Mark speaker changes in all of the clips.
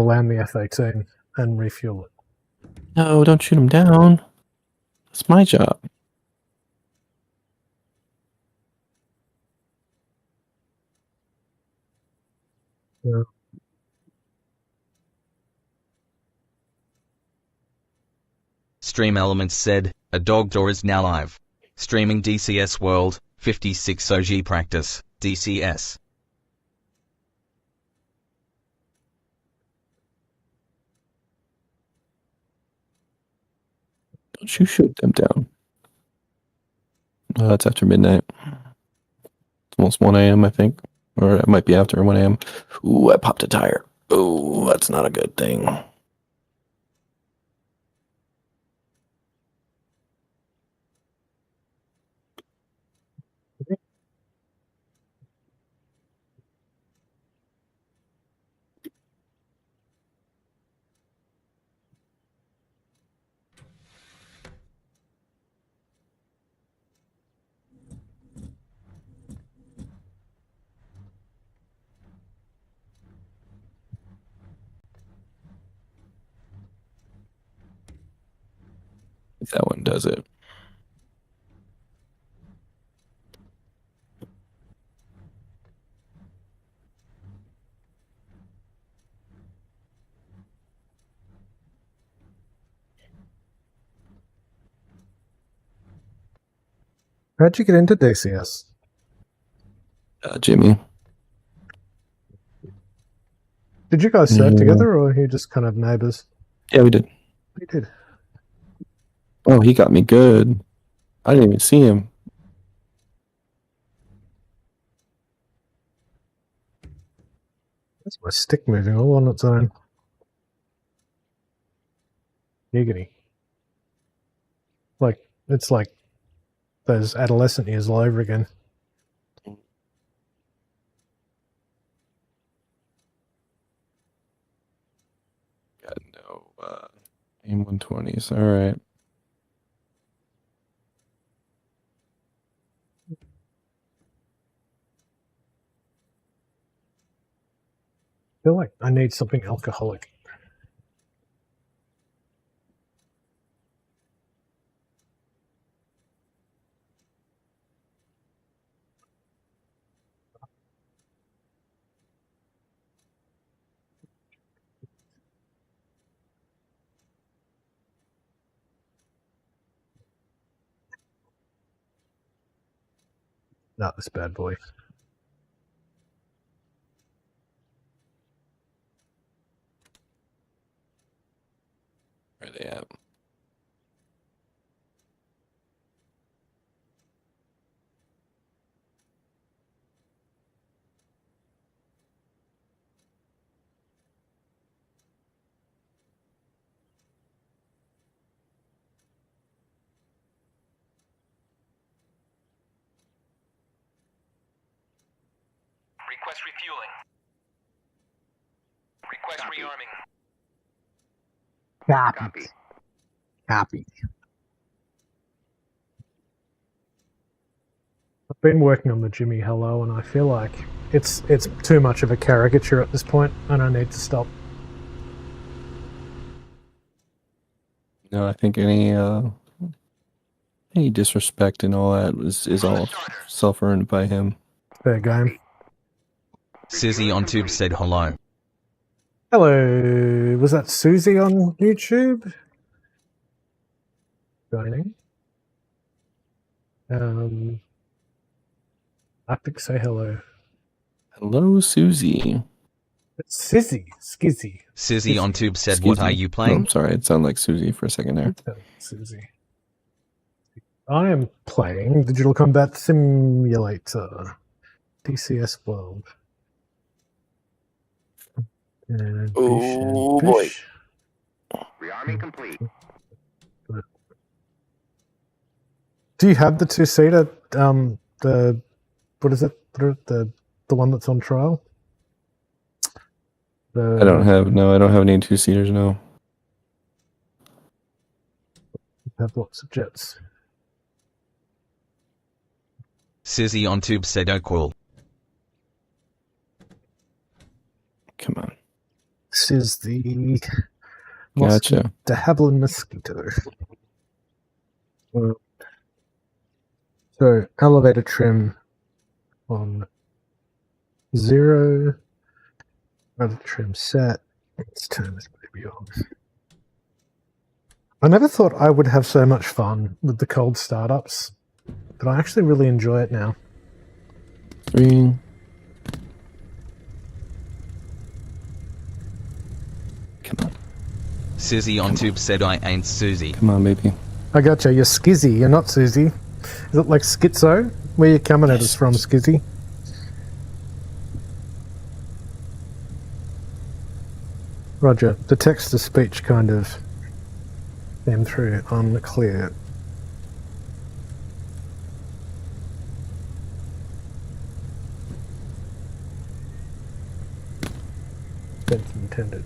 Speaker 1: land the F-18 and refuel it.
Speaker 2: No, don't shoot him down. That's my job.
Speaker 1: Yeah.
Speaker 3: Stream Elements said, a dog door is now live. Streaming DCS World, 56 OG Practice, DCS.
Speaker 2: Don't you shoot them down. It's after midnight. It's almost 1 a.m., I think. Or it might be after 1 a.m. Ooh, I popped a tire. Ooh, that's not a good thing. If that one does it.
Speaker 1: How'd you get into DCS?
Speaker 2: Jimmy.
Speaker 1: Did you guys serve together, or are you just kind of neighbors?
Speaker 2: Yeah, we did.
Speaker 1: We did.
Speaker 2: Oh, he got me good. I didn't even see him.
Speaker 1: That's my stick moving all on its own. Giggity. Like, it's like those adolescent years all over again.
Speaker 2: Got no aim 120s. All right.
Speaker 1: I feel like I need something alcoholic. Not this bad boy.
Speaker 2: Where are they at?
Speaker 4: Request refueling. Request rearming.
Speaker 1: Copy. Copy. I've been working on the Jimmy Hello, and I feel like it's too much of a caricature at this point, and I need to stop.
Speaker 2: No, I think any disrespect and all that is all self-earned by him.
Speaker 1: Fair game.
Speaker 3: Sizzy on Tube said hello.
Speaker 1: Hello, was that Susie on YouTube? Joining. I think say hello.
Speaker 2: Hello, Susie.
Speaker 1: It's Sizzy, Skizzy.
Speaker 3: Sizzy on Tube said,
Speaker 2: Excuse
Speaker 3: what
Speaker 2: me.
Speaker 3: are you
Speaker 2: Oh,
Speaker 3: playing?
Speaker 2: I'm sorry, it sounded like Susie for a second there.
Speaker 1: Susie. I am playing Digital Combat Simulator. DCS World. And
Speaker 2: Oh, boy.
Speaker 4: Rearming complete.
Speaker 1: Do you have the two-seater? The what is it? The one that's on trial?
Speaker 2: I don't have any two-seaters, no.
Speaker 1: Have lots of jets.
Speaker 3: Sizzy on Tube said, oh cool.
Speaker 2: Come on.
Speaker 1: This is the
Speaker 2: Gotcha.
Speaker 1: de Havilland Mosquito. So elevator trim on 0. Elevator trim set. Let's turn this baby on. I never thought I would have so much fun with the cold startups, but I actually really enjoy it now.
Speaker 2: 3. Come on.
Speaker 3: Sizzy on tube said I ain't Susie.
Speaker 2: Come on, baby.
Speaker 1: I gotcha. You're Skizzy. You're not Susie. Is it like schizo? Where you coming at us from, Skizzy? Roger. The text-to-speech kind of came through unclear. Sense intended.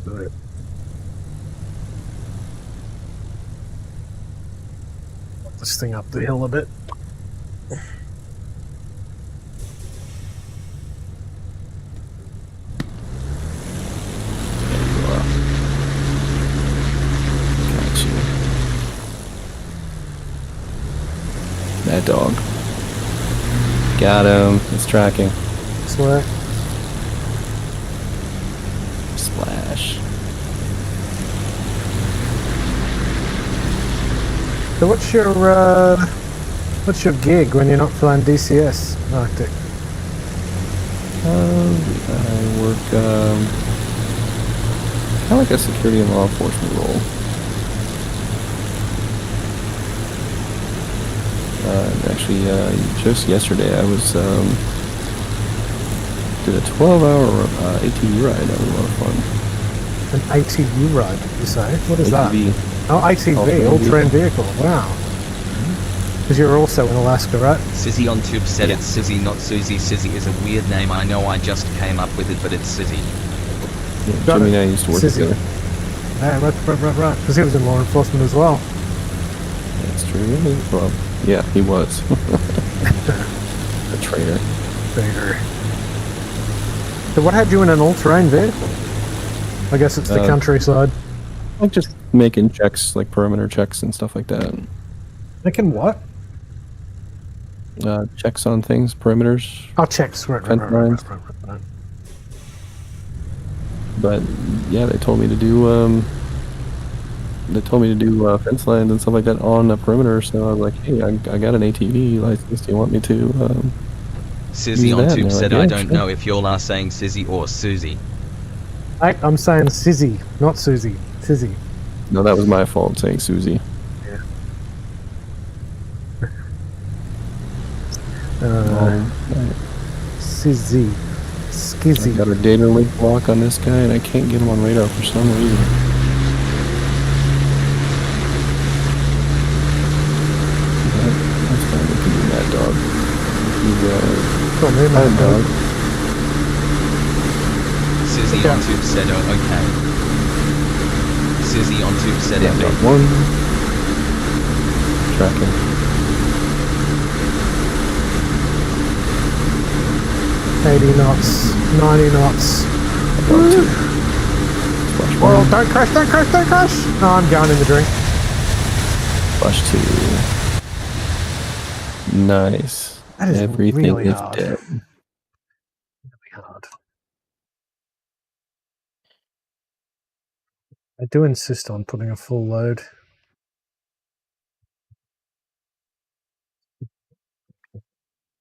Speaker 1: So, this thing up the hill a bit.
Speaker 2: That dog. Got him. It's tracking.
Speaker 1: Swear.
Speaker 2: Splash.
Speaker 1: So what's your gig when you're not flying DCS Arctic?
Speaker 2: I work kind of like a security and law enforcement role. Actually, just yesterday I was did a 12-hour ATV ride. That was a lot of fun.
Speaker 1: An ATV ride, you say? What is
Speaker 2: ATV.
Speaker 1: that? Oh, ATV, all-terrain vehicle. Wow. Because you're also in Alaska, right?
Speaker 3: Sizzy on tube said it's Sizzy, not Susie. Sizzy is a weird name. I know I just came up with it, but it's Sizzy.
Speaker 2: Yeah,
Speaker 1: Got
Speaker 2: Jimmy
Speaker 1: it.
Speaker 2: and I used to work
Speaker 1: Sizzy.
Speaker 2: together.
Speaker 1: Yeah, right. Because he was in law enforcement as well.
Speaker 2: That's true. Really? Well, yeah, he was. A traitor.
Speaker 1: So what had you in an all-terrain vehicle? I guess it's the countryside.
Speaker 2: Like just making checks, like perimeter checks and stuff like that.
Speaker 1: Making what?
Speaker 2: Checks on things, perimeters.
Speaker 1: Oh, checks. Right.
Speaker 2: But yeah, they told me to do fence lines and stuff like that on the perimeter. So I was like, hey, I got an ATV license. Do you want me to?
Speaker 3: Sizzy
Speaker 2: use
Speaker 3: on
Speaker 2: that?
Speaker 3: tube
Speaker 2: And they're
Speaker 3: said
Speaker 2: like,
Speaker 3: I
Speaker 2: yeah,
Speaker 3: don't
Speaker 2: sure.
Speaker 3: know if you're all saying Sizzy or Susie.
Speaker 1: I'm saying Sizzy, not Susie. Sizzy.
Speaker 2: No, that was my fault saying Susie.
Speaker 1: Sizzy.
Speaker 2: I
Speaker 1: Skizzy.
Speaker 2: got a data link block on this guy, and I can't get him on radar for some reason. That's fine. We can do that, dog.
Speaker 1: Got me,
Speaker 2: Hi,
Speaker 1: mate.
Speaker 2: dog.
Speaker 3: Sizzy
Speaker 1: Okay.
Speaker 3: on tube said oh, okay. Sizzy on tube said
Speaker 2: Yeah,
Speaker 3: it.
Speaker 2: dog. 1. Tracking.
Speaker 1: 80 knots, 90 knots.
Speaker 2: Dog 2. Splash 1.
Speaker 1: Oh, don't crash. No, I'm going in the drink.
Speaker 2: Flush 2. Nice.
Speaker 1: That is
Speaker 2: Everything
Speaker 1: really
Speaker 2: is
Speaker 1: hard.
Speaker 2: dead.
Speaker 1: Really hard. I do insist on putting a full load.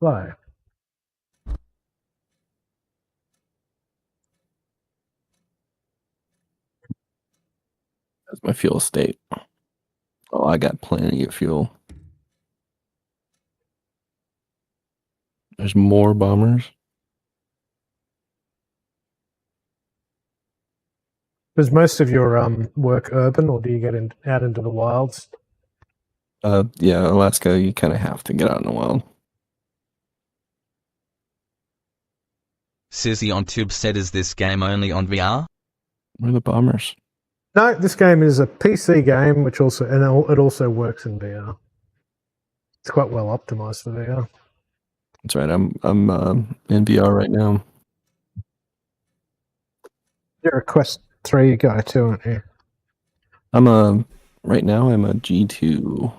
Speaker 1: Why?
Speaker 2: That's my fuel state. Oh, I got plenty of fuel. There's more bombers.
Speaker 1: Is most of your work urban, or do you get out into the wilds?
Speaker 2: Yeah, Alaska, you kind of have to get out in the wild.
Speaker 3: Sizzy on tube said is this game only on VR?
Speaker 2: Where are the bombers?
Speaker 1: No, this game is a PC game, which also it also works in VR. It's quite well optimized for VR.
Speaker 2: That's right. I'm in VR right now.
Speaker 1: You're a Quest 3 guy too, aren't you?
Speaker 2: Right now I'm a G2,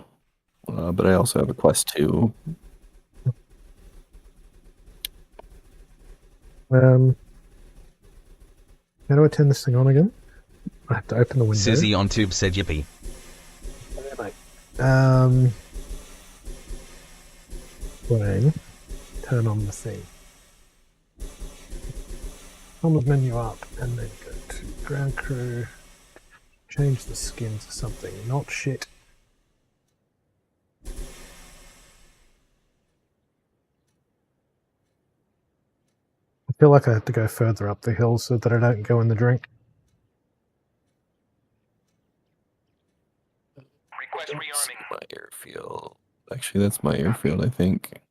Speaker 2: but I also have a Quest 2.
Speaker 1: How do I turn this thing on again? I have to open the window.
Speaker 3: Sizzy on tube said yippee.
Speaker 1: Playing. Turn on the thing. On the menu up, and then go to ground crew. Change the skin to something not shit. I feel like I have to go further up the hill so that I don't go in the drink.
Speaker 4: Request rearming.
Speaker 2: My airfield. Actually, that's my airfield, I think.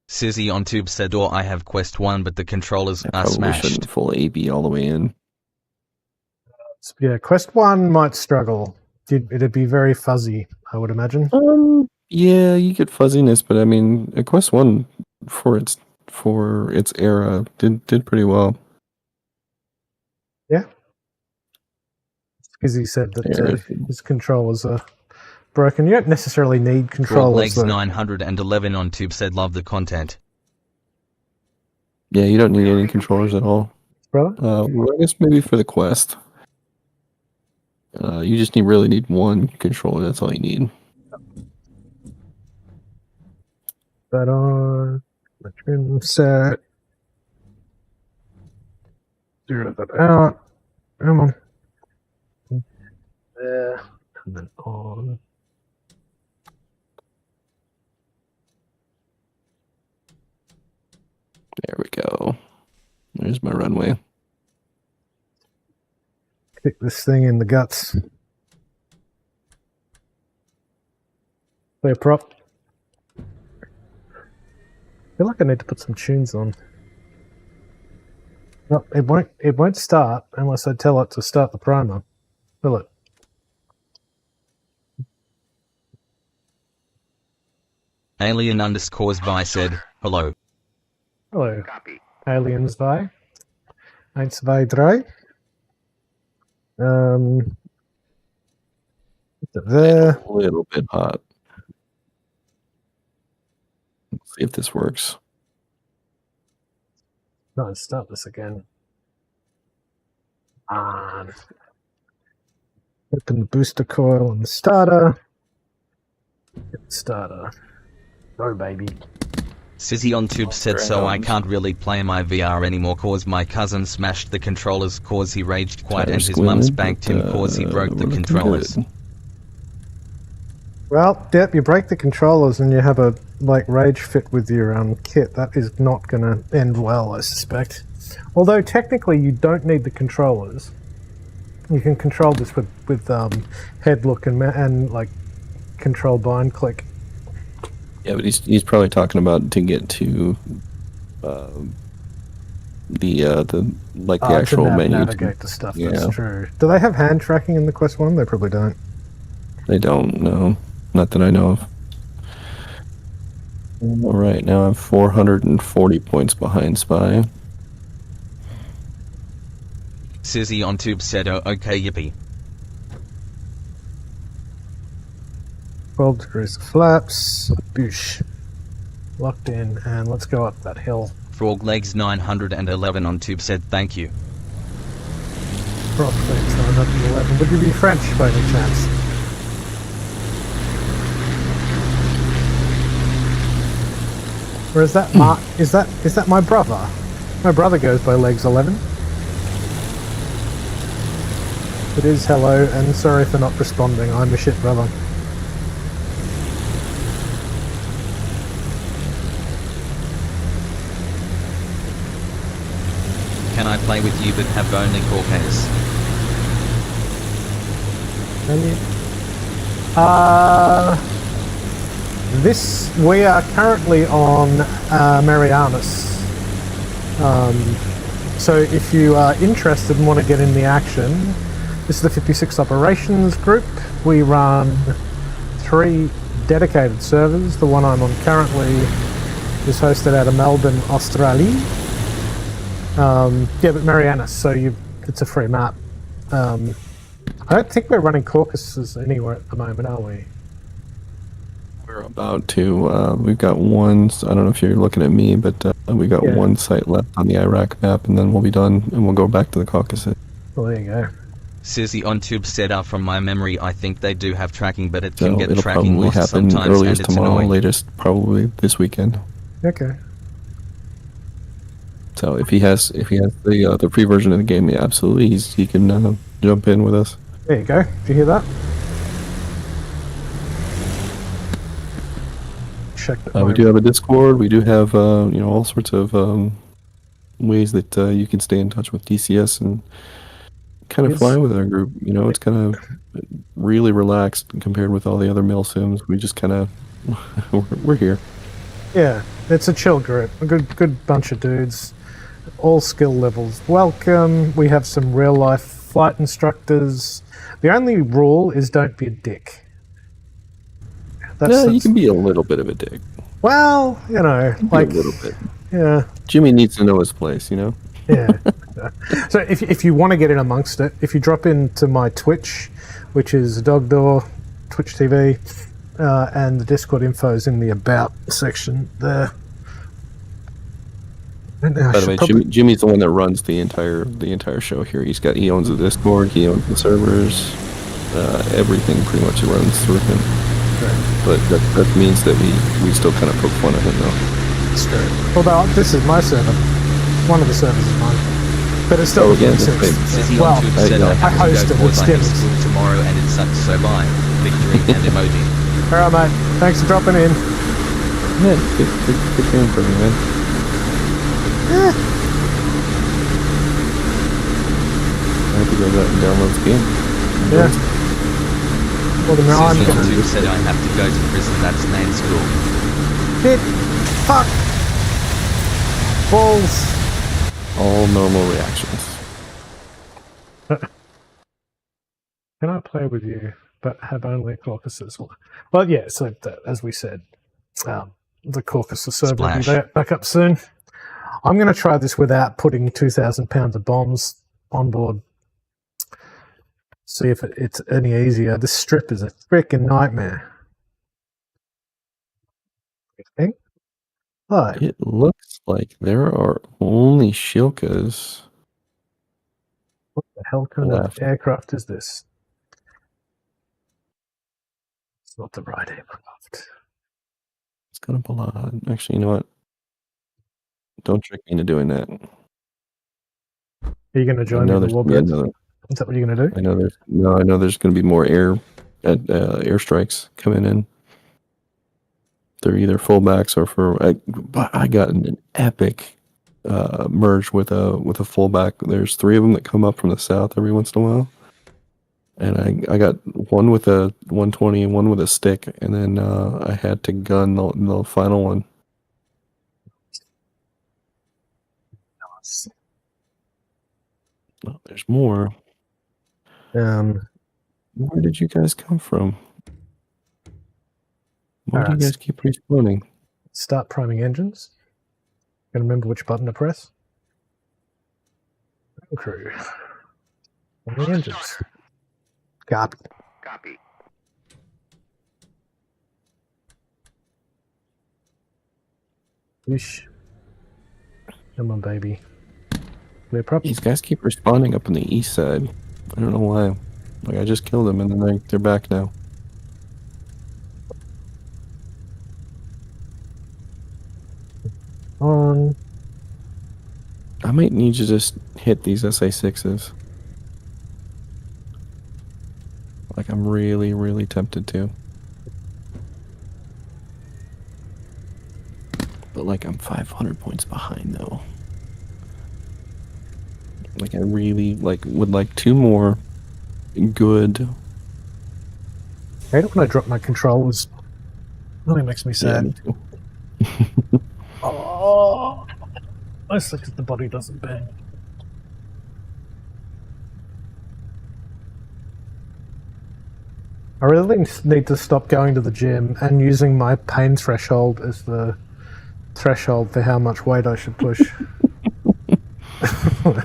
Speaker 3: Sizzy on tube said, "Or I have Quest 1, but the controllers
Speaker 2: I
Speaker 3: are
Speaker 2: probably
Speaker 3: smashed."
Speaker 2: shouldn't full AB all the way in.
Speaker 1: So, yeah, Quest 1 might struggle. It'd be very fuzzy, I would imagine.
Speaker 2: Yeah, you get fuzziness, but I mean, a Quest 1 for its era did pretty well.
Speaker 1: Yeah. Because he said that
Speaker 2: Yeah.
Speaker 1: his controllers are broken. You don't necessarily need
Speaker 3: Frog
Speaker 1: controllers.
Speaker 3: Legs
Speaker 1: Though.
Speaker 3: 911 on tube said, "Love the content."
Speaker 2: Yeah, you don't need any controllers at all.
Speaker 1: Brother?
Speaker 2: Well, I guess maybe for the Quest. You just really need one controller. That's all you need.
Speaker 1: That on the trim set. Zero that out. Come on. There. And then on.
Speaker 2: There we go. There's my runway.
Speaker 1: Kick this thing in the guts. Play a prop. I feel like I need to put some tunes on. No, it won't start unless I tell it to start the primer. Will it?
Speaker 3: Alien_Vi said, "Hello."
Speaker 1: Hello.
Speaker 4: Copy.
Speaker 1: Aliens by. 1, 2, 3. There.
Speaker 2: A little bit hot. Let's see if this works.
Speaker 1: No, start this again. On. Open the booster coil on the starter. Get the starter. Go, baby.
Speaker 3: Sizzy on tube said, "So I can't really play my VR anymore cause my cousin smashed the controllers cause he raged quite and his mum spanked him cause he broke the controllers."
Speaker 1: Well, yep, you break the controllers and you have a rage fit with your kit. That is not going to end well, I suspect. Although technically you don't need the controllers. You can control this with head look and control bind click.
Speaker 2: Yeah, but he's probably talking about to get to the actual menu.
Speaker 1: Navigate the stuff.
Speaker 2: Yeah.
Speaker 1: That's true. Do they have hand tracking in the Quest 1? They probably don't.
Speaker 2: They don't, no. Not that I know of. All right, now I'm 440 points behind Spy.
Speaker 3: Sizzy on tube said, "Oh, okay, yippee."
Speaker 1: 12 degrees of flaps. Boosh. Locked in, and let's go up that hill.
Speaker 3: Frog Legs 911 on tube said, "Thank you."
Speaker 1: Frog Legs 911. Would you be French by any chance? Or is that Mark? Is that my brother? My brother goes by Legs 11. It is hello, and sorry for not responding. I'm a shit brother.
Speaker 3: Can I play with you but have only core case?
Speaker 1: We are currently on Marianas. So if you are interested and want to get in the action, this is the 56 Operations Group. We run 3 dedicated servers. The one I'm on currently is hosted out of Melbourne, Australia. Yeah, but Marianas, so it's a free map. I don't think we're running caucuses anywhere at the moment, are we?
Speaker 2: We're about to. We've got one. I don't know if you're looking at me, but we got one site left on the Iraq map, and then we'll be done, and we'll go back to the Caucasus.
Speaker 1: Well, there you go.
Speaker 3: Sizzy on Tube said, from my memory, I think they do have tracking, but it
Speaker 2: So
Speaker 3: can get
Speaker 2: it'll
Speaker 3: tracking
Speaker 2: probably
Speaker 3: lost
Speaker 2: happen
Speaker 3: sometimes, and
Speaker 2: earliest
Speaker 3: it's
Speaker 2: tomorrow,
Speaker 3: annoying.
Speaker 2: latest probably this weekend.
Speaker 1: Okay.
Speaker 2: So if he has the free version of the game, yeah, absolutely, he can jump in with us.
Speaker 1: There you go. Did you hear that? Check that.
Speaker 2: We do have a Discord. We do have all sorts of ways that you can stay in touch with DCS and kind of fly with our group. It's kind of really relaxed compared with all the other mail sims. We just kind of we're here.
Speaker 1: Yeah, it's a chill group. A good bunch of dudes, all skill levels. Welcome. We have some real life flight instructors. The only rule is don't be a dick.
Speaker 2: You can be a little bit of a dick.
Speaker 1: Well, like
Speaker 2: a little bit.
Speaker 1: Yeah.
Speaker 2: Jimmy needs to know his place,
Speaker 1: Yeah. So if you want to get in amongst it, if you drop into my Twitch, which is Dogdoor, Twitch TV, and the Discord info is in the About section there.
Speaker 2: By the way, Jimmy's the one that runs the entire show here. He owns the Discord, he owns the servers, everything pretty much runs through him.
Speaker 1: Right.
Speaker 2: But that means that we still kind of poke fun at him, though.
Speaker 1: It's true. Although this is my server. One of the servers is mine. But it's still
Speaker 2: again,
Speaker 1: well, I host it with Stims.
Speaker 3: Tomorrow and it sucks so bye. Victory and emoji.
Speaker 1: Alright, mate. Thanks for dropping in.
Speaker 2: Yeah, good game for me, man.
Speaker 1: Yeah.
Speaker 2: I have to go out and download the game.
Speaker 1: Yeah. Well, then I'm
Speaker 3: Susie said I have to go to prison. That's main school.
Speaker 1: Hit. Fuck. Balls.
Speaker 2: All normal reactions.
Speaker 1: Can I play with you, but have only Caucasus? Well, yeah, so as we said, the Caucasus server will be back up soon. I'm going to try this without putting 2,000 pounds of bombs on board. See if it's any easier. This strip is a freaking nightmare. Okay. Hi.
Speaker 2: It looks like there are only Shilkas.
Speaker 1: What the hell kind of aircraft is this? It's not the right aircraft.
Speaker 2: It's gonna belong. Actually, you know what? Don't trick me into doing that.
Speaker 1: Are you going to join me in the Warbirds? Is that what you're going to do?
Speaker 2: I know there's going to be more airstrikes coming in. They're either fullbacks or I got an epic merge with a fullback. There's 3 of them that come up from the south every once in a while, and I got one with a 120 and one with a stick, and then I had to gun the final one. Oh, there's more. Where did you guys come from? Why do you guys keep respawning?
Speaker 1: Start priming engines. Gonna remember which button to press. Crew. Priming engines. Copy.
Speaker 4: Copy.
Speaker 1: Whoosh. Come on, baby. Clear prop.
Speaker 2: These guys keep respawning up on the east side. I don't know why. Like, I just killed them and then they're back now.
Speaker 1: On.
Speaker 2: I might need you to just hit these SA6s. Like, I'm really, really tempted to. But, like, I'm 500 points behind, though. Like, I really, would like 2 more good.
Speaker 1: I hate it when I drop my controllers. Really makes me sad.
Speaker 2: Yeah, me
Speaker 1: Oh, mostly because the body doesn't bang. I really need to stop going to the gym and using my pain threshold as the threshold for how much weight I should push.
Speaker 2: How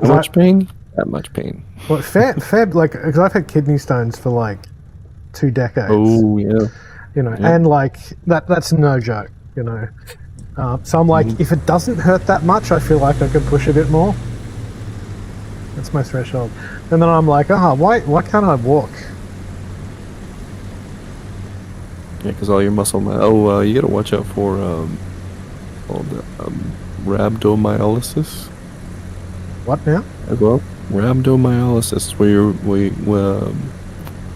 Speaker 2: much pain? That much pain.
Speaker 1: Well, fair, like, because I've had kidney stones for like 2 decades.
Speaker 2: Oh yeah.
Speaker 1: You know,
Speaker 2: Yeah.
Speaker 1: and like that's no joke. You know, so I'm like, if it doesn't hurt that much, I feel like I can push a bit more. That's my threshold. And then I'm like, why can't I walk?
Speaker 2: Yeah, because all your muscle mass. Oh, you gotta watch out for called rhabdomyolysis
Speaker 1: What now?
Speaker 2: as well. Rhabdomyolysis, where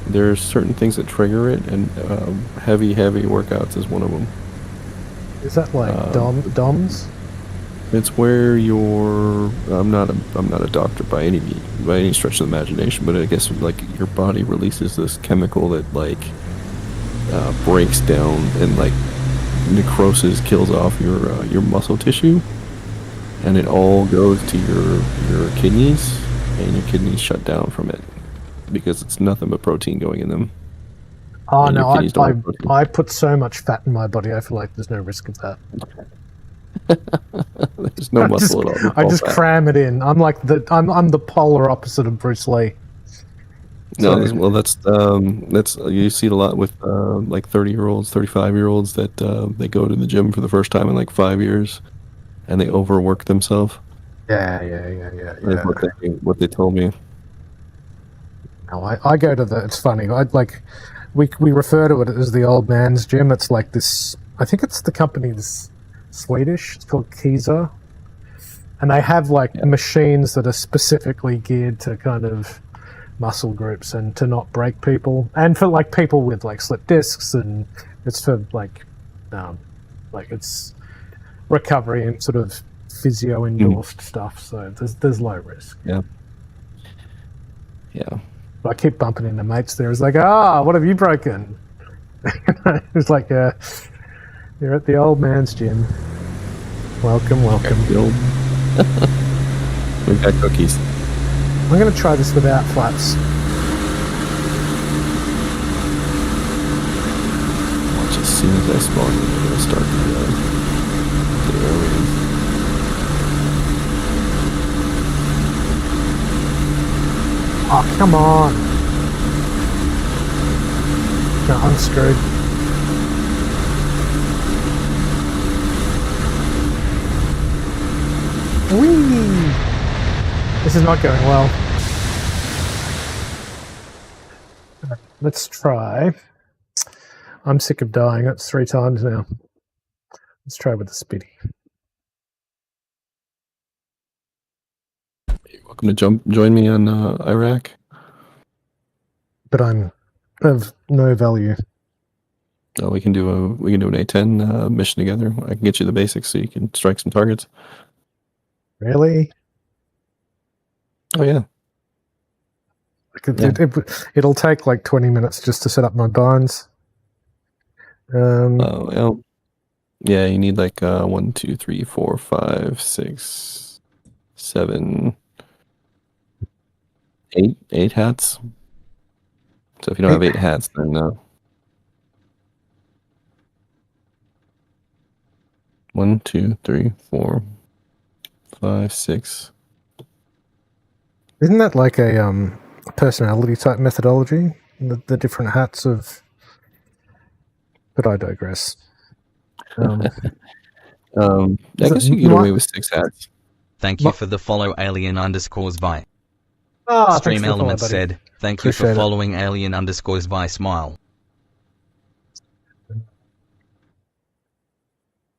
Speaker 2: there's certain things that trigger it, and heavy workouts is one of them.
Speaker 1: Is that like DOMS?
Speaker 2: It's where you're. I'm not a doctor by any stretch of the imagination, but I guess like your body releases this chemical that like breaks down and like necrosis, kills off your muscle tissue, and it all goes to your kidneys, and your kidneys shut down from it because it's nothing but protein going in them.
Speaker 1: Oh
Speaker 2: And your
Speaker 1: no,
Speaker 2: kidneys don't have protein.
Speaker 1: I put so much fat in my body. I feel like there's no risk of that.
Speaker 2: There's no muscle at all.
Speaker 1: I just cram it in. I'm like I'm the polar opposite of Bruce Lee.
Speaker 2: No,
Speaker 1: So-
Speaker 2: well, that's you see it a lot with like 30-year-olds, 35-year-olds that they go to the gym for the first time in like 5 years, and they overwork themselves.
Speaker 1: Yeah.
Speaker 2: That's what they told me.
Speaker 1: No, I go to the. It's funny. We refer to it as the old man's gym. It's like this. I think it's the company's Swedish. It's called Kiza, and they have like machines that are specifically geared to kind of muscle groups and to not break people, and for like people with like slip discs, and it's for like it's recovery and sort of physio endorsed stuff. So there's low risk.
Speaker 2: Yeah.
Speaker 1: But I keep bumping into mates there. It's like, what have you broken? It's like, you're at the old man's gym. Welcome.
Speaker 2: We've got cookies.
Speaker 1: I'm going to try this without flaps.
Speaker 2: Watch as soon as I spawn, we're gonna start the area.
Speaker 1: Oh, come on. No, I'm screwed. Whee! This is not going well. Let's try. I'm sick of dying. That's 3 times now. Let's try with the Spitty.
Speaker 2: You're welcome to join me on Iraq.
Speaker 1: But I'm of no value.
Speaker 2: We can do an A10 mission together. I can get you the basics so you can strike some targets.
Speaker 1: Really?
Speaker 2: Oh yeah.
Speaker 1: It'll take like 20 minutes just to set up my bones.
Speaker 2: Well, yeah, you need like 1, 2, 3, 4, 5, 6, 7, 8 hats. So if you don't have 8 hats, then 1, 2, 3, 4, 5, 6.
Speaker 1: Isn't that like a personality type methodology? The different hats of. But I digress.
Speaker 2: I guess you can get away with 6 hats.
Speaker 3: Thank you for the follow alien_by.
Speaker 1: Oh,
Speaker 3: Stream Element said, thank you for
Speaker 1: Appreciate it.
Speaker 3: following alien_by smile.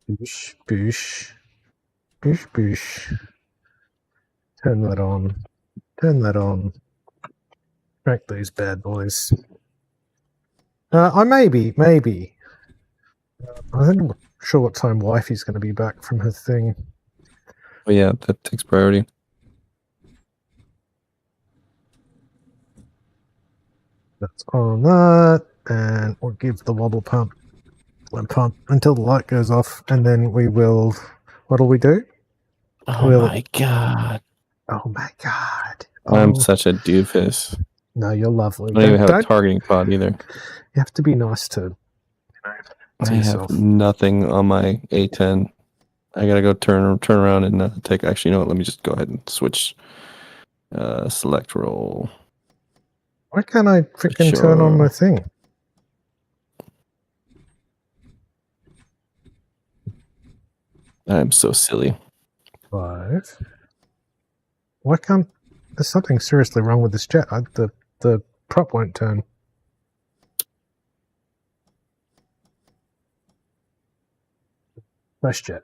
Speaker 1: Boosh, boosh. Boosh, boosh. Turn that on. Turn that on. Crack these bad boys. I maybe. I'm not sure what time wifey's going to be back from her thing.
Speaker 2: Oh yeah, that takes priority.
Speaker 1: That's on that, and we'll give the wobble pump and pump until the light goes off, and then we will. What'll we do?
Speaker 2: Oh my god.
Speaker 1: Oh my god!
Speaker 2: I'm such a doofus.
Speaker 1: No, you're lovely.
Speaker 2: I don't even have a
Speaker 1: Don't-
Speaker 2: targeting pod either.
Speaker 1: You have to be nice to
Speaker 2: I
Speaker 1: yourself.
Speaker 2: have nothing on my A10. I gotta go turn around and take. Actually, you know what? Let me just go ahead and switch. Select role.
Speaker 1: Why can't I freaking turn on my thing?
Speaker 2: I'm so silly.
Speaker 1: 5. Why can't... There's something seriously wrong with this jet. The prop won't turn. Fresh jet.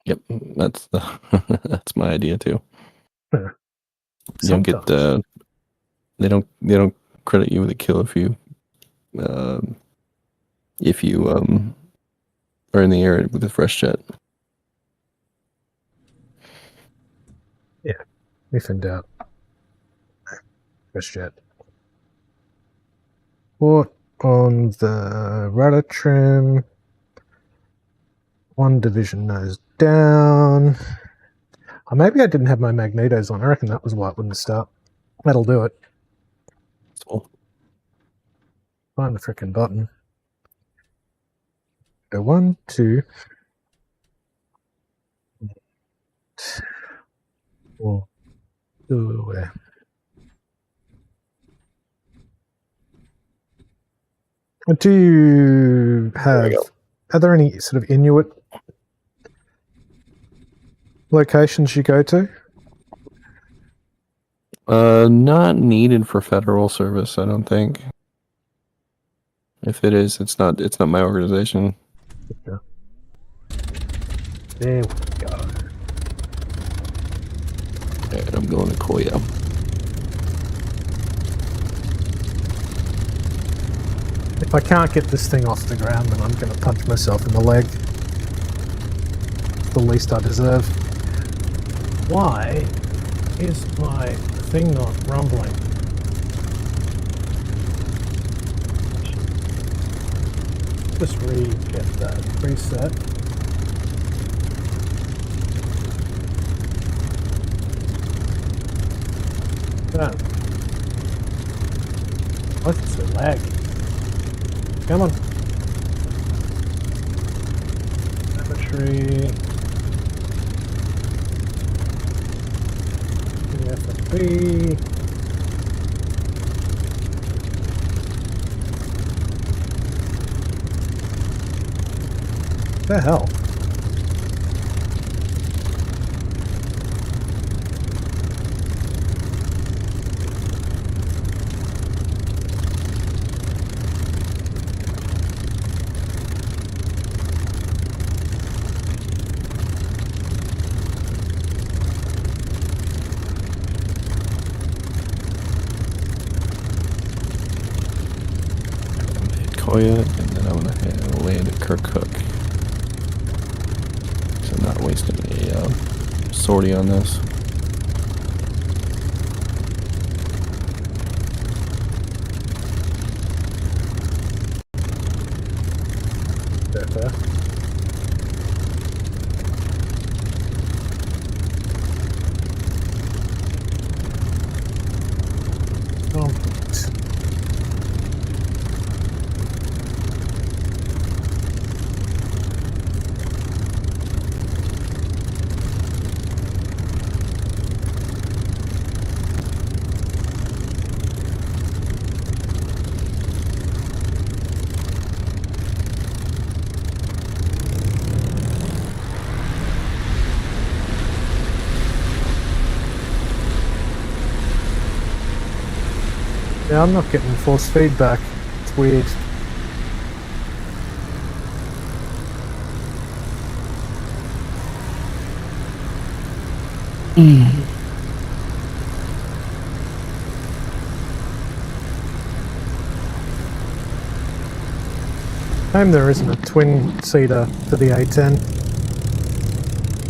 Speaker 2: Yep, that's that's my idea too.
Speaker 1: Yeah.
Speaker 2: You don't get they don't credit you with a kill if you are in the air with a fresh jet.
Speaker 1: Yeah, if in doubt. Fresh jet. Port on the rudder trim. 1 division nose down. Oh, maybe I didn't have my magnetos on. I reckon that was why it wouldn't start. That'll do it.
Speaker 2: So,
Speaker 1: Find the frickin' button. Go 1, 2. 4. Where? Do you have... Are there any sort of Inuit locations you go to?
Speaker 2: not needed for federal service, I don't think. If it is, it's not my organization.
Speaker 1: Yeah. There we go.
Speaker 2: And I'm going to Koya.
Speaker 1: If I can't get this thing off the ground, then I'm going to punch myself in the leg. The least I deserve. Why is my thing not rumbling? Just re-get that preset. Done. Why is it so laggy? Come on. Telemetry. FFB. The hell?
Speaker 2: Koya, and then I'm gonna land at Kirkuk. So I'm not wasting a sortie on this.
Speaker 1: Fair. Yeah, I'm not getting force feedback. It's weird. Shame there isn't a twin seater for the A10.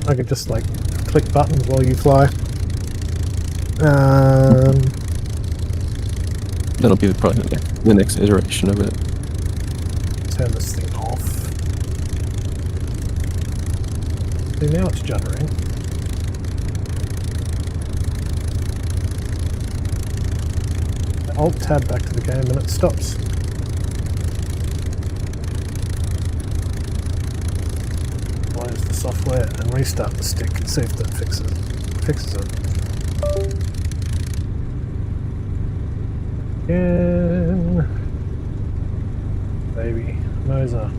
Speaker 1: I could just like click buttons while you fly.
Speaker 2: That'll be probably the next iteration of it.
Speaker 1: Turn this thing off. See, now it's juddering. Alt-tab back to the game and it stops. Close the software and restart the stick and see if that fixes it. Again. Baby Moser.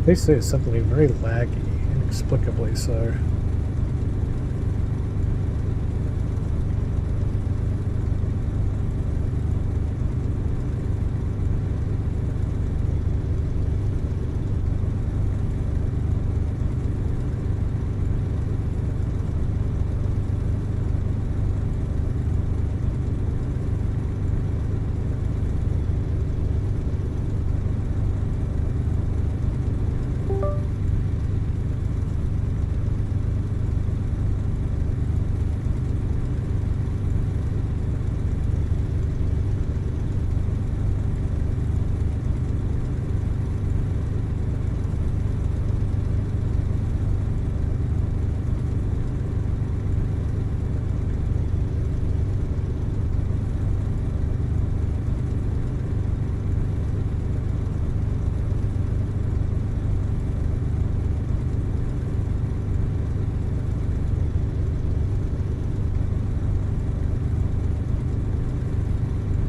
Speaker 1: PC is suddenly very laggy, inexplicably so.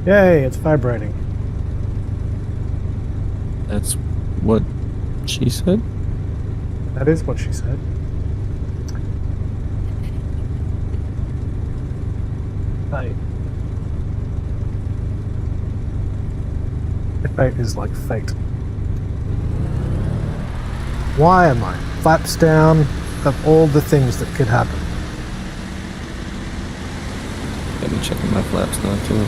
Speaker 1: Yay, it's vibrating.
Speaker 2: That's what she said?
Speaker 1: That is what she said. Hey. Fate is like fate. Why am I? Flaps down of all the things that could happen.
Speaker 2: Got me checking my flaps now too.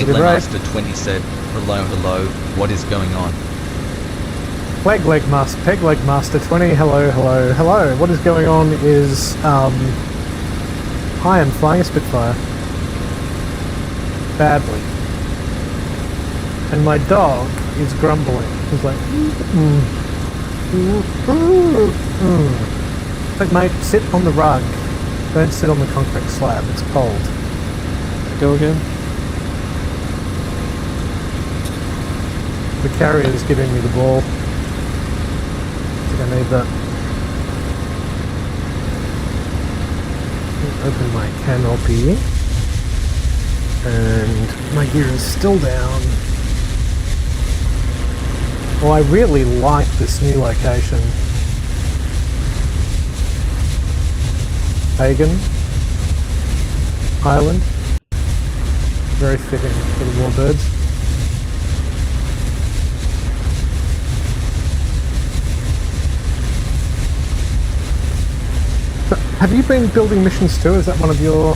Speaker 3: Master 20 said, hello, what is going on?
Speaker 1: Peg Leg Master 20, hello. What is going on is, I am flying a Spitfire. Badly. And my dog is grumbling. He's like, Like, mate, sit on the rug. Don't sit on the concrete slab, it's cold.
Speaker 2: Go again?
Speaker 1: The carrier is giving me the ball. I think I need that. Open my canopy. And my gear is still down. Well, I really like this new location. Pagan Island. Very fitting for the Warbirds. Have you been building missions too? Is that one of your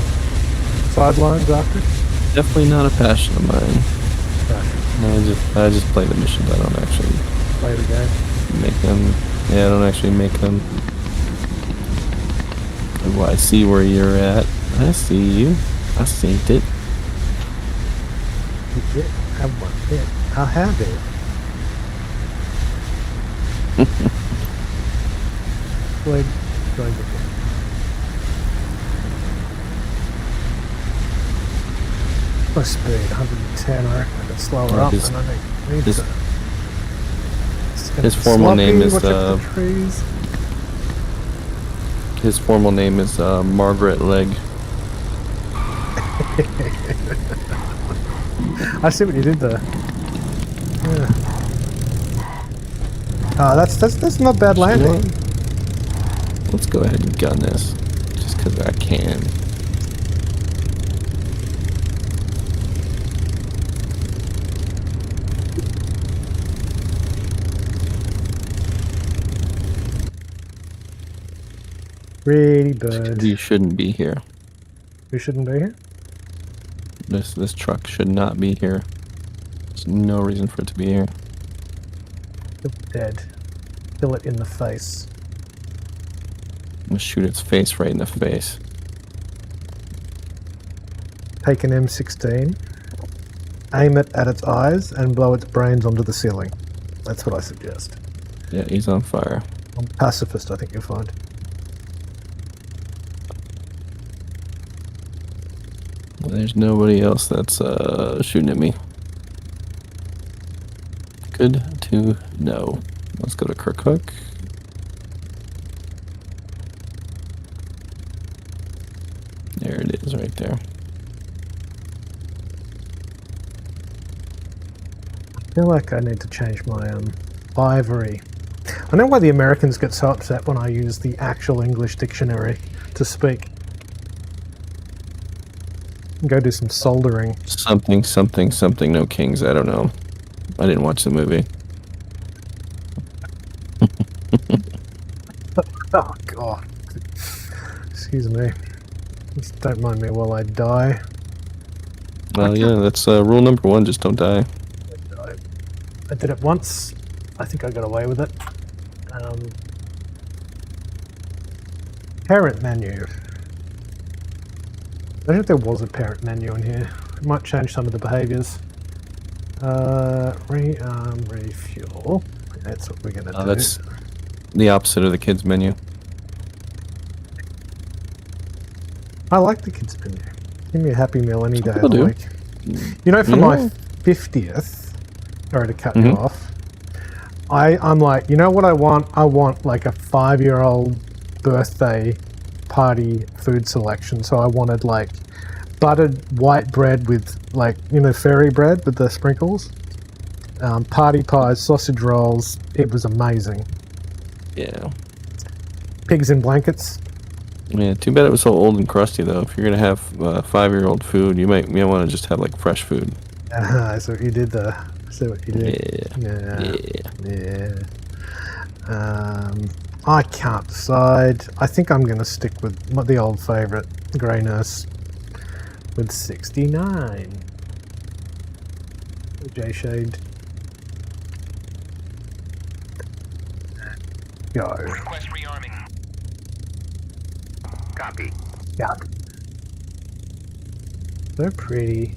Speaker 1: sidelines after?
Speaker 2: Definitely not a passion of mine.
Speaker 1: Okay.
Speaker 2: I just play the missions. I don't actually
Speaker 1: Play the game.
Speaker 2: make them. Yeah, I don't actually make them. Oh, I see where you're at. I see you. I seen it.
Speaker 1: You did have one hit. I have it. Played going to game. My speed, 110, I reckon I can slow her up and I need to.
Speaker 2: His formal name is
Speaker 1: trees.
Speaker 2: His formal name is Margaret Leg.
Speaker 1: I see what you did there. Yeah. That's not bad landing.
Speaker 2: Let's go ahead and gun this, just because I can.
Speaker 1: Pretty bird.
Speaker 2: You shouldn't be here.
Speaker 1: We shouldn't be here?
Speaker 2: This truck should not be here. There's no reason for it to be here.
Speaker 1: You're dead. Kill it in the face.
Speaker 2: I'm gonna shoot its face right in the face.
Speaker 1: Take an M16, aim it at its eyes, and blow its brains onto the ceiling. That's what I suggest.
Speaker 2: Yeah, he's on fire.
Speaker 1: I'm pacifist, I think you'll find.
Speaker 2: There's nobody else that's shooting at me. Good to know. Let's go to Kirkuk. There it is, right there.
Speaker 1: I feel like I need to change my livery. I know why the Americans get so upset when I use the actual English dictionary to speak. Go do some soldering.
Speaker 2: Something, something, something, no kings. I don't know. I didn't watch the movie.
Speaker 1: Oh, God. Excuse me. Just don't mind me while I die.
Speaker 2: Well, yeah, that's rule number one. Just don't die.
Speaker 1: I did it once. I think I got away with it. Parent menu. I don't know if there was a parent menu in here. It might change some of the behaviors. Rearm, refuel. That's what we're gonna do.
Speaker 2: That's the opposite of the kids menu.
Speaker 1: I like the kids menu. Give me a Happy Meal any day
Speaker 2: people
Speaker 1: of the
Speaker 2: do.
Speaker 1: week. You know, for my 50th, sorry to cut you off, I'm like, you know what I want? I want like a 5-year-old birthday party food selection. So I wanted like buttered white bread with like, you know, fairy bread with the sprinkles, party pies, sausage rolls. It was amazing.
Speaker 2: Yeah.
Speaker 1: Pigs in blankets.
Speaker 2: Yeah, too bad it was so old and crusty though. If you're gonna have 5-year-old food, you might want to just have like fresh food.
Speaker 1: I see what you did there. I see what you did.
Speaker 2: Yeah.
Speaker 1: I can't decide. I think I'm going to stick with the old favourite, Grey Nurse, with 69. J Shade. Go.
Speaker 4: Request rearming.
Speaker 5: Copy.
Speaker 1: Yeah. So pretty.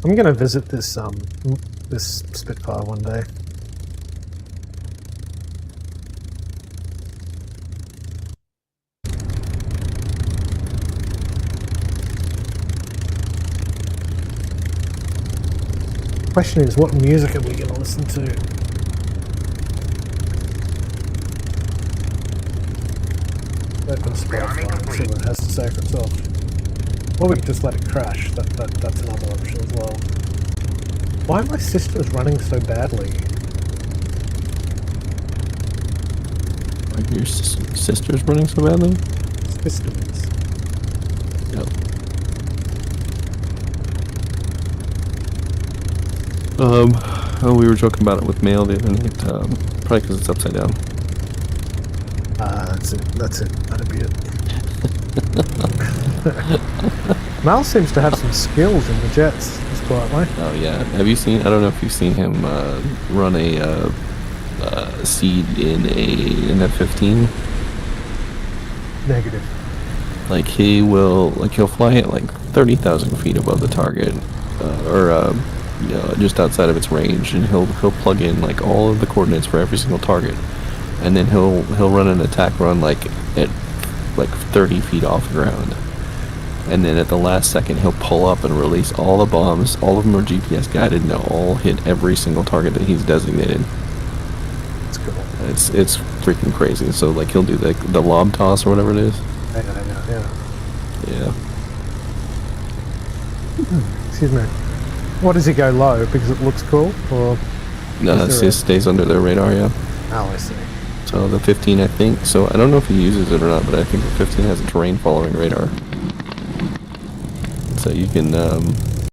Speaker 1: I'm gonna visit this this Spitfire one day. Question is, what music are we gonna listen to? Open Spotify and see what it has to say for itself. Or we could just let it crash. That's another option as well. Why are my sisters running so badly?
Speaker 2: Are your sister's running so badly?
Speaker 1: Systems.
Speaker 2: No. Oh, we were joking about it with mail the other night. Probably because it's upside down.
Speaker 1: That's it. That'd be it. Mal seems to have some skills in the jets, just quietly.
Speaker 2: Oh yeah. Have you seen? I don't know if you've seen him run a seed in an F-15.
Speaker 1: Negative.
Speaker 2: Like he'll fly at like 30,000 feet above the target, or just outside of its range, and he'll plug in like all of the coordinates for every single target, and then he'll run an attack run like at like 30 feet off the ground, and then at the last second he'll pull up and release all the bombs. All of them are GPS guided, and they'll all hit every single target that he's designated.
Speaker 1: That's cool.
Speaker 2: It's freaking crazy. So like he'll do the lob toss or whatever it is. Yeah.
Speaker 1: Excuse me. What does he go low because it looks cool, or?
Speaker 2: No, it just stays under their radar. Yeah.
Speaker 1: Oh, I see.
Speaker 2: So the 15, I think. So I don't know if he uses it or not, but I think the 15 has a terrain following radar. So you can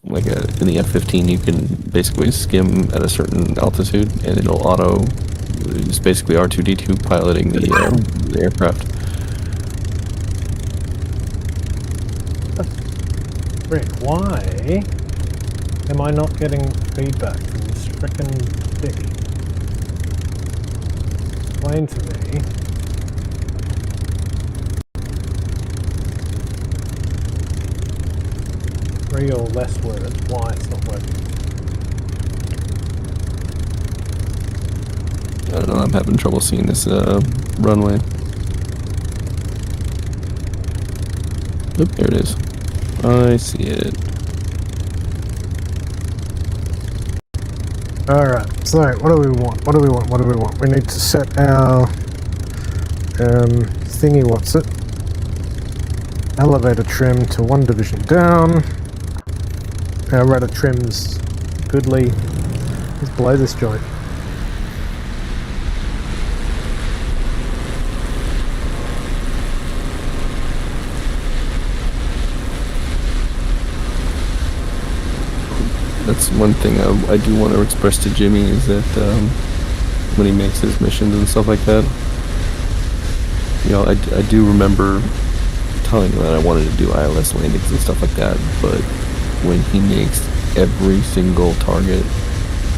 Speaker 2: in the F-15, you can basically skim at a certain altitude, and it'll auto. It's basically R2-D2 piloting the aircraft.
Speaker 1: Rick, why am I not getting feedback from this frickin' thing? Explain to me. Three or less words why it's not working.
Speaker 2: I don't know, I'm having trouble seeing this runway. Oop, there it is. I see it.
Speaker 1: Alright, so what do we want? What do we want? What do we want? We need to set our thingy, what's it? Elevator trim to 1 division down. Our rudder trim's goodly. Let's blow this joint.
Speaker 2: That's one thing I do want to express to Jimmy is that when he makes his missions and stuff like that, you know, I do remember telling him that I wanted to do ILS landings and stuff like that, but when he makes every single target,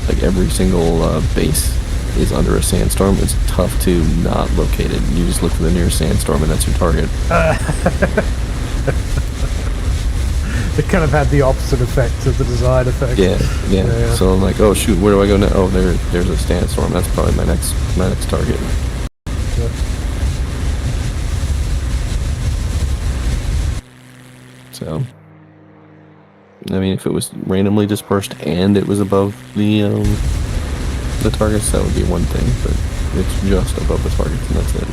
Speaker 2: like every single base is under a sandstorm, it's tough to not locate it. You just look for the nearest sandstorm and that's your target.
Speaker 1: It kind of had the opposite effect of the desired effect.
Speaker 2: Yeah. So I'm like, oh shoot, where do I go now? Oh, there's a sandstorm. That's probably my next target.
Speaker 1: Yeah.
Speaker 2: So, I mean, if it was randomly dispersed and it was above the targets, that would be one thing. But it's just above the targets, and that's it.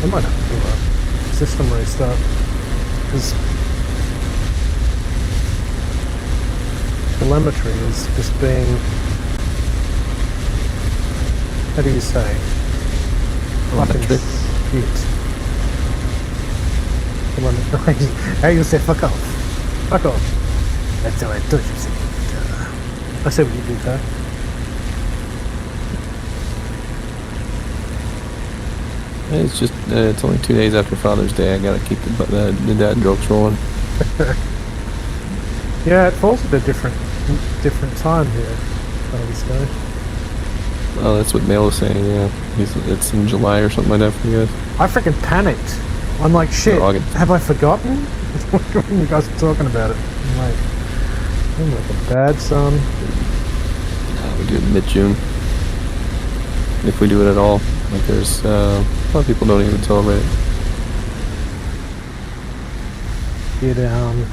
Speaker 1: I might have to do a system restart, because telemetry is just being, how do you say, fucking shit. Come on, how you say fuck off? Fuck off. That's how I do it. I see what you did there.
Speaker 2: It's just, it's only 2 days after Father's Day. I gotta keep the dad jokes rolling.
Speaker 1: Yeah, it falls at a different time here. Father's Day.
Speaker 2: Oh, that's what Mail was saying, yeah. It's in July or something like that for you guys.
Speaker 1: I freaking panicked. I'm like, shit, have I forgotten? When you guys were talking about it. I'm like a bad son.
Speaker 2: We do it in mid-June. If we do it at all. Like there's, a lot of people don't even celebrate it.
Speaker 1: Get down.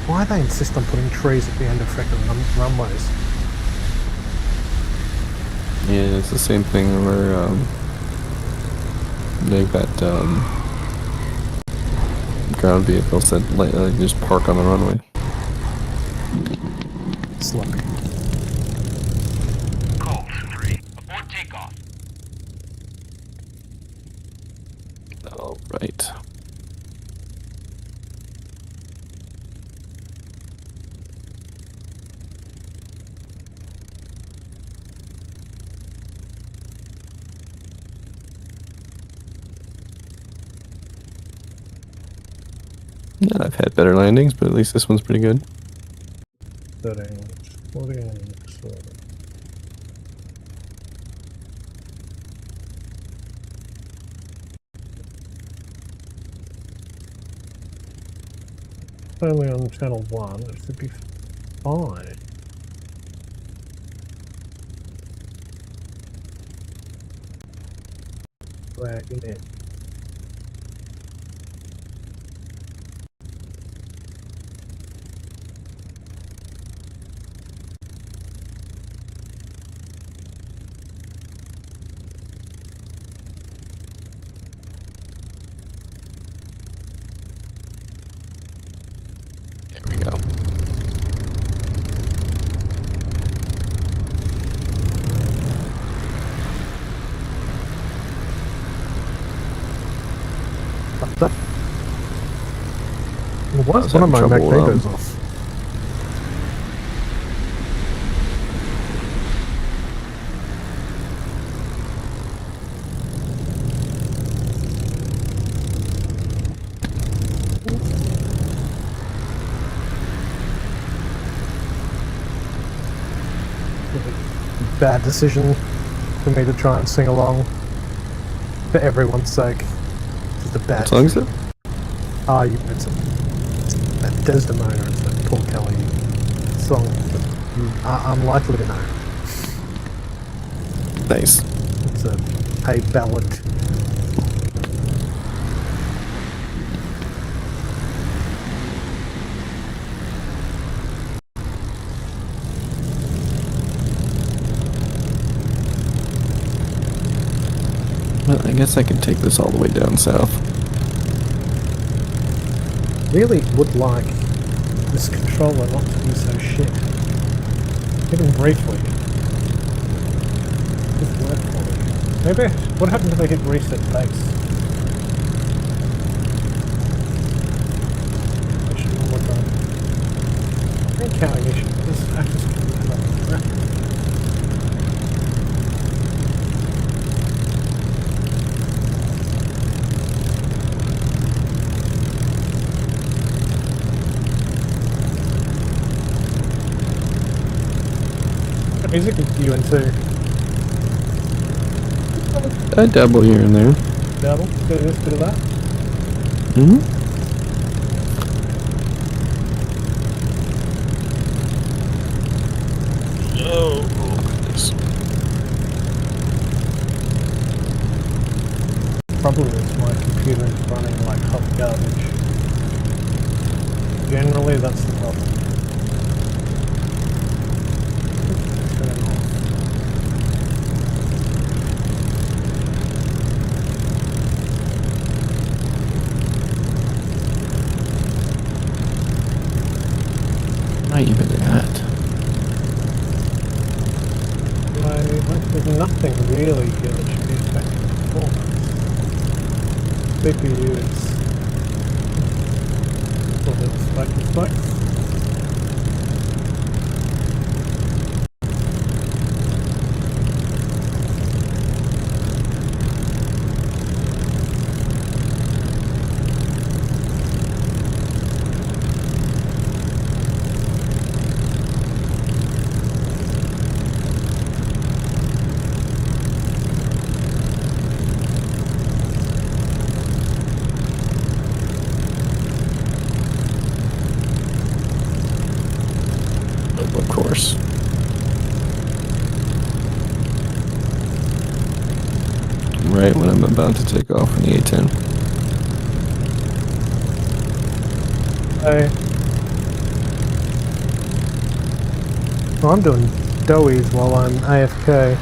Speaker 1: Why they insist on putting trees at the end of frickin' runways?
Speaker 2: Yeah, it's the same thing where they've got ground vehicles that just park on the runway.
Speaker 1: Sloppy.
Speaker 4: Cold 3. Abort takeoff.
Speaker 2: All right. Yeah, I've had better landings, but at least this one's pretty good.
Speaker 1: Settings. 14. Only on channel 1, it should be fine. Where in it? Why is one of my magnetos off? Bad decision for me to try and sing along for everyone's sake. It's a bad.
Speaker 2: What song is it?
Speaker 1: It's that Desdemona. It's that Paul Kelly song that I'm likely to know.
Speaker 2: Nice.
Speaker 1: It's a ballad.
Speaker 2: Well, I guess I could take this all the way down south.
Speaker 1: Really would like this controller not to be so shit. Even briefly. Just work quality. Maybe, what happens if I hit reset base? Mission one more time. I think counting mission, this actor's going to be music is you and two.
Speaker 2: I dabble here and there.
Speaker 1: Dabble? Bit of this, bit of that?
Speaker 2: Mm-hmm. Oh, this.
Speaker 1: Probably it's my computer is running like hot garbage. Generally, that's the problem.
Speaker 2: Not even that.
Speaker 1: There's nothing really here that should be affecting performance. CPU is a little spikes.
Speaker 2: Of course. Right when I'm about to take off in the A10.
Speaker 1: Hey. Well, I'm doing doughies while I'm AFK.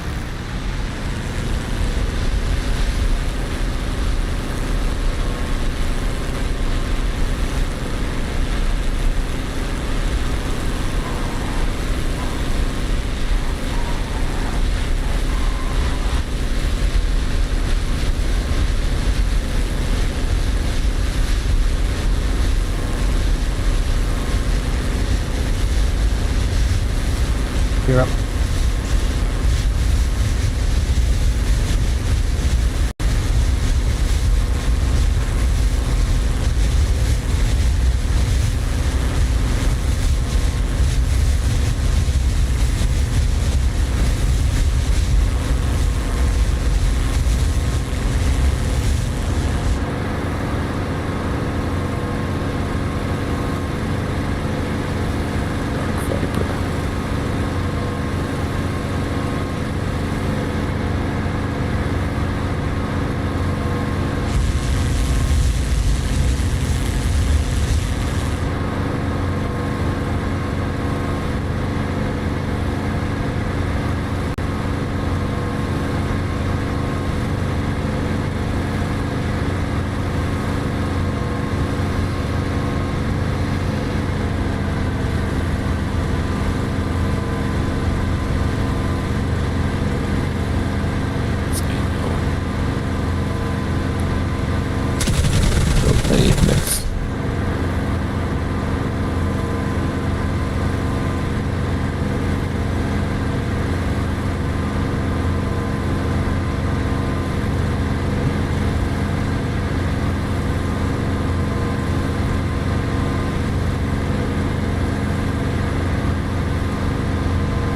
Speaker 1: You're up.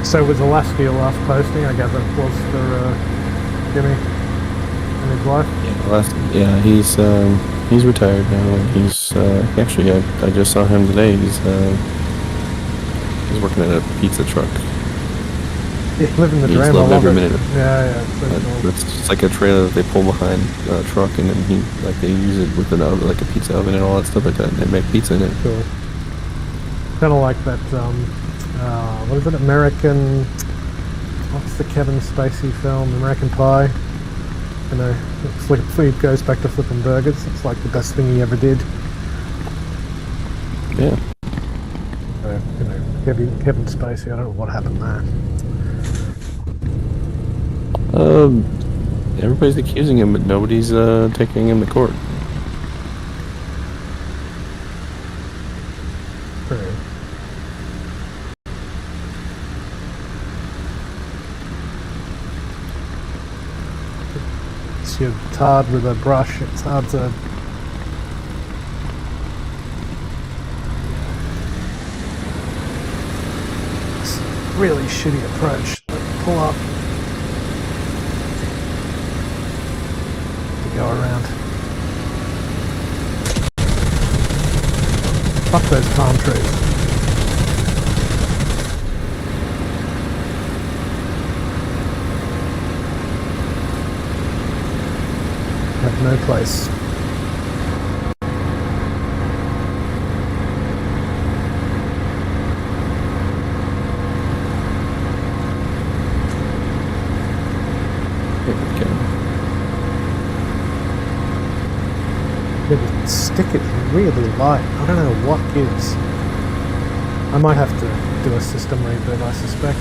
Speaker 1: So was Alaska your last posting? I gather it was for Jimmy and his wife.
Speaker 2: Yeah, he's retired now, and he's actually I just saw him today. He's working at a pizza truck.
Speaker 1: Yeah, living the
Speaker 2: He's
Speaker 1: dream. I
Speaker 2: loving
Speaker 1: love
Speaker 2: every
Speaker 1: it.
Speaker 2: minute of it.
Speaker 1: Yeah, it's so cool.
Speaker 2: It's just like a trailer that they pull behind a truck, and then they use it with an oven, like a pizza oven and all that stuff like that. And they make pizza in it.
Speaker 1: Cool. Kind of like that. What is it? American. What's the Kevin Spacey film? American Pie. You know, food goes back to flipping burgers. It's like the best thing he ever did.
Speaker 2: Yeah.
Speaker 1: So, you know, Kevin Spacey. I don't know what happened there.
Speaker 2: Everybody's accusing him, but nobody's taking him to court.
Speaker 1: True. It's you're tarred with a brush. It's hard to. It's a really shitty approach. Pull up. Go around. Fuck those palm trees. Have no place.
Speaker 2: Here we go.
Speaker 1: Yeah, the stick is really light. I don't know what gives. I might have to do a system reboot, I suspect.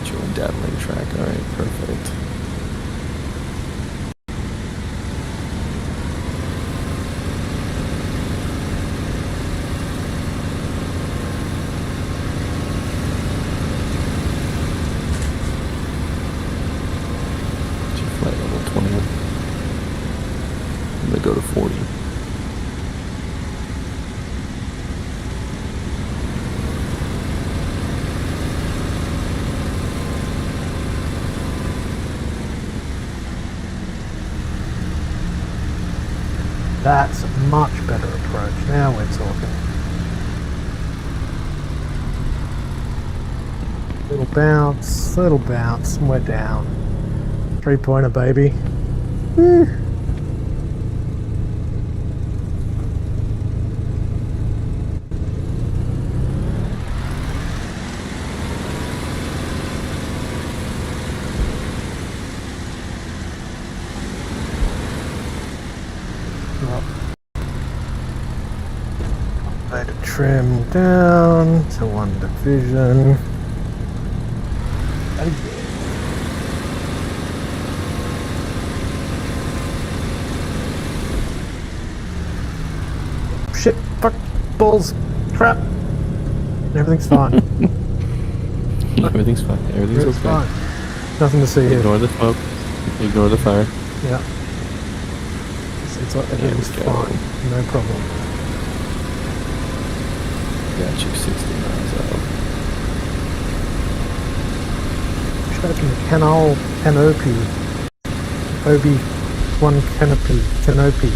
Speaker 2: Join dabbling track. All right, perfect. Flight level 20. I'm gonna go to 40.
Speaker 1: That's a much better approach. Now we're talking. Little bounce, and we're down. 3-pointer, baby. Woo. Way to trim down to 1 division. Shit, fuck, balls, crap. Everything's fine.
Speaker 2: Everything's fine. Everything's okay.
Speaker 1: fine. Nothing to see here.
Speaker 2: Ignore the smoke. Ignore the fire.
Speaker 1: Yeah. It's like everything's
Speaker 2: There we go.
Speaker 1: fine. No problem.
Speaker 2: Got you 60 miles out.
Speaker 1: Stroking canopy. Obi-Wan canopy.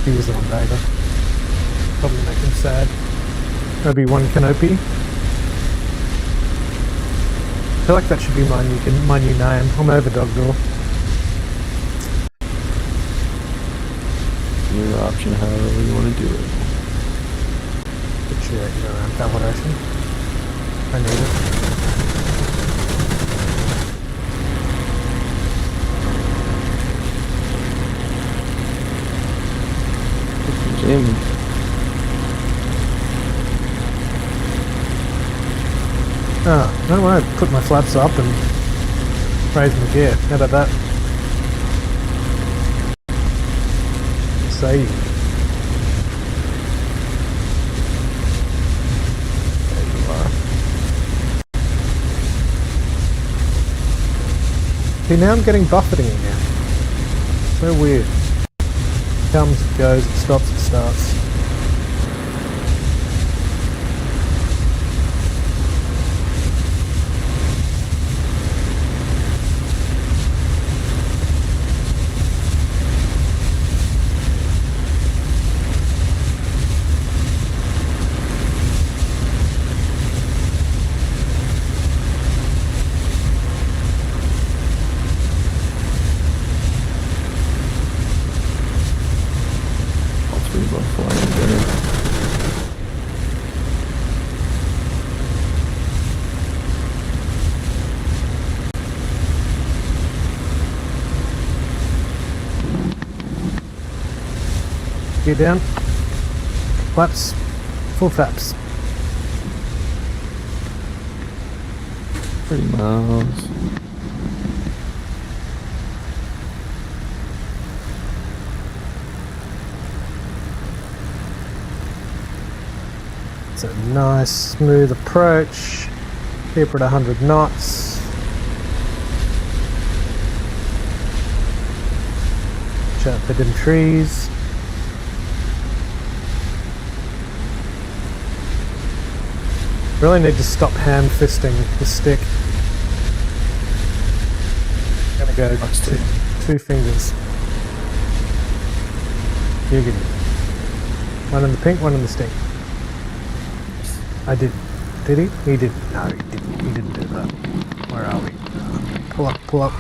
Speaker 1: He was on data. Probably make him sad. Obi-Wan canopy. I feel like that should be my new name. I'm over Dogville.
Speaker 2: Your option, however you want to do it.
Speaker 1: Get you around validation. I need it.
Speaker 2: Jamming.
Speaker 1: I don't want to put my flaps up and raise my gear. How about that? Save.
Speaker 2: There you are.
Speaker 1: See, now I'm getting buffeting again. So weird. It comes, it goes, it stops, it starts.
Speaker 2: All three both flying together.
Speaker 1: Gear down. Flaps. Full flaps.
Speaker 2: 30 miles.
Speaker 1: It's a nice smooth approach. Keep it at 100 knots. Watch out for them trees. Really need to stop hand fisting the stick. Gonna go two fingers. Here you go. One in the pink, one in the stick. I did. Did he? He did. No, he didn't. He didn't do that. Where are we? Pull up, pull up.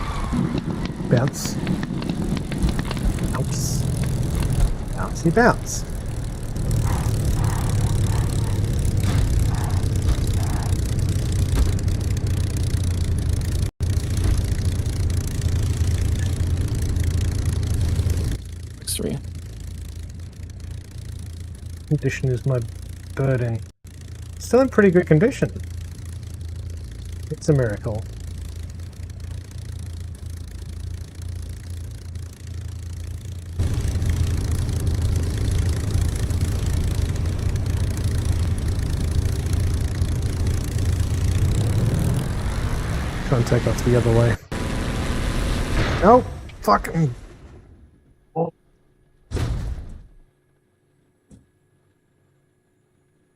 Speaker 1: Bounce. Bounce. Bouncy bounce.
Speaker 2: X3.
Speaker 1: Condition is my bird in. Still in pretty good condition. It's a miracle. Try and take off the other way. Oh, fucking. Oh.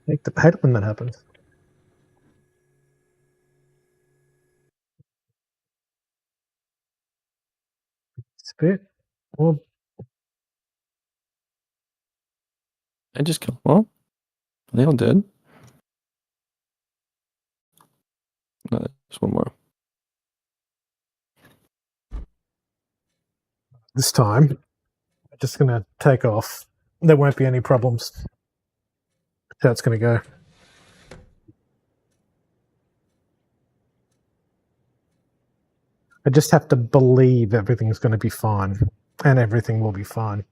Speaker 1: Hate it when that happens. Spit. Well,
Speaker 2: I just killed them all. Are they all dead? No, there's one more.
Speaker 1: this time, I'm just going to take off. There won't be any problems. That's how it's going to go. I just have to believe everything's going to be fine, and everything will be fine.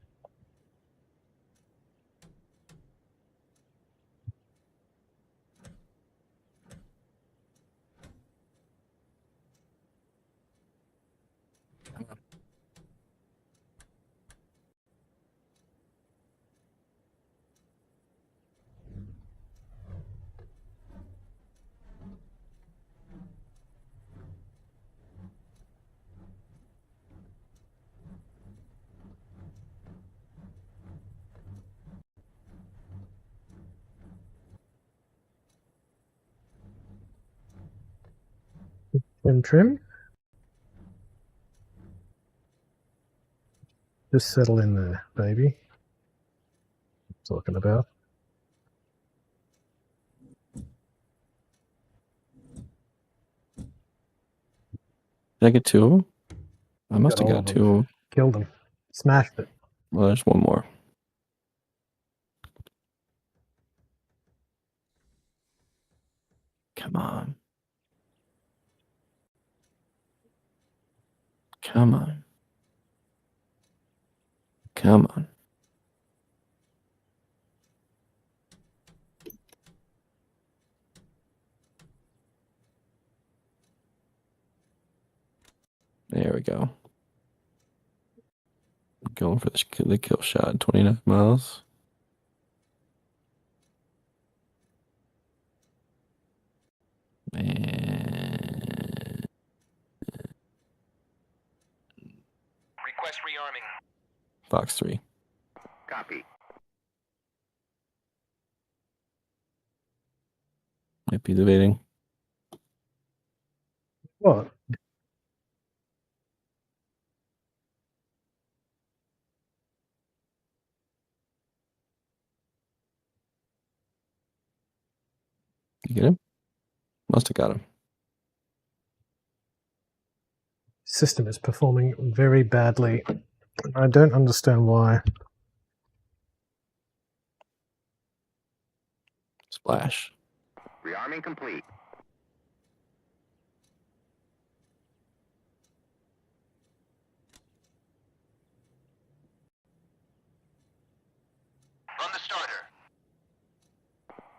Speaker 1: Trim. Just settle in there, baby. Talking about.
Speaker 2: Did I get two of them? I must have
Speaker 1: all
Speaker 2: got
Speaker 1: of
Speaker 2: two of them.
Speaker 1: Killed him. Smashed it.
Speaker 2: Well, there's one more. Come on. Come on. Come on. There we go. Going for the kill shot. 29 miles. Man.
Speaker 4: rearming.
Speaker 2: Fox 3.
Speaker 4: Copy.
Speaker 2: Might be debating.
Speaker 1: What?
Speaker 2: You get him? Must have got him.
Speaker 1: System is performing very badly. I don't understand why.
Speaker 2: Splash.
Speaker 4: Rearming complete. Run the starter.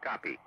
Speaker 4: Copy.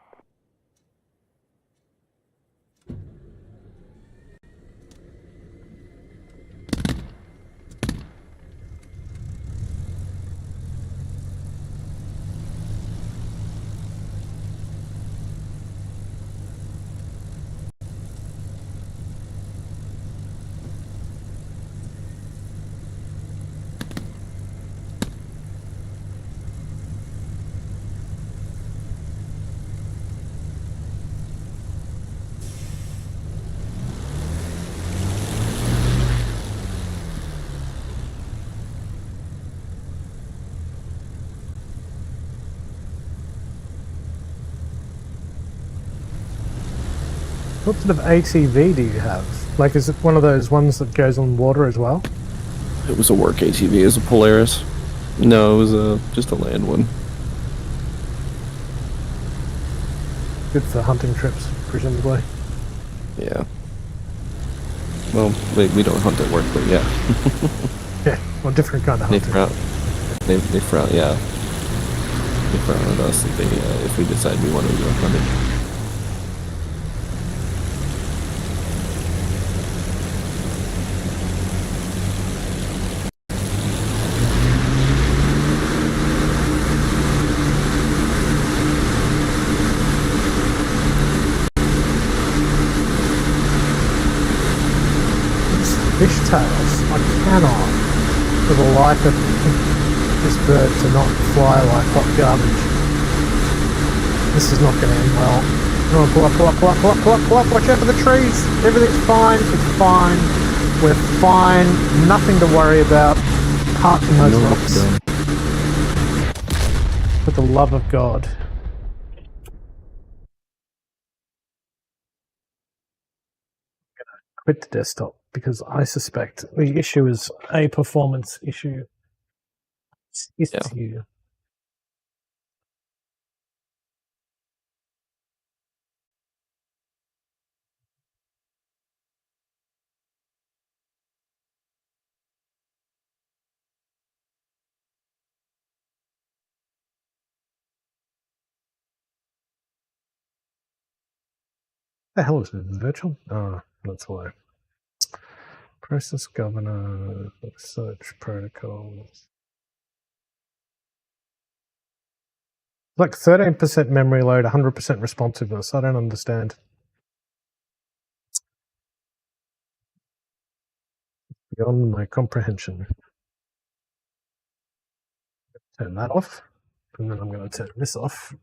Speaker 1: What sort of ATV do you have? Like, is it one of those ones that goes on water as well?
Speaker 2: It was a work ATV. It was a Polaris. No, it was just a land one.
Speaker 1: Good for hunting trips, presumably.
Speaker 2: Yeah. Well, we don't hunt at work, but yeah.
Speaker 1: Yeah, well, different kind of
Speaker 2: They
Speaker 1: hunting.
Speaker 2: frown. They frown. Yeah. They frown at us if we decide we want to go hunting.
Speaker 1: Fishtails. I cannot, for the life of this bird, to not fly like hot garbage. This is not going to end well. Oh, pull up, pull up, pull up, pull up, pull up, pull up. Watch out for the trees. Everything's fine. It's fine. We're fine. Nothing to worry about. Apart from those rocks. For the love of God. Quit the desktop because I suspect the issue is a performance issue. It's
Speaker 2: Yeah.
Speaker 1: you. The hell is it? Virtual? Oh, that's why. Process governor, search protocols. Like 13% memory load, 100% responsiveness. I don't understand. Beyond my comprehension. Turn that off. And then I'm going to turn this off.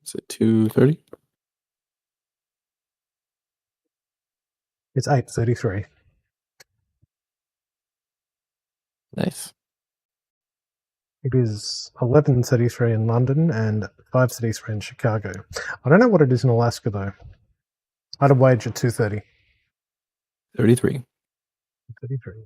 Speaker 2: Is it 2:30?
Speaker 1: It's 8:33.
Speaker 2: Nice.
Speaker 1: It is 11:33 in London and 5:33 in Chicago. I don't know what it is in Alaska though. I'd have waged at 2:30.
Speaker 2: 33.
Speaker 1: 33.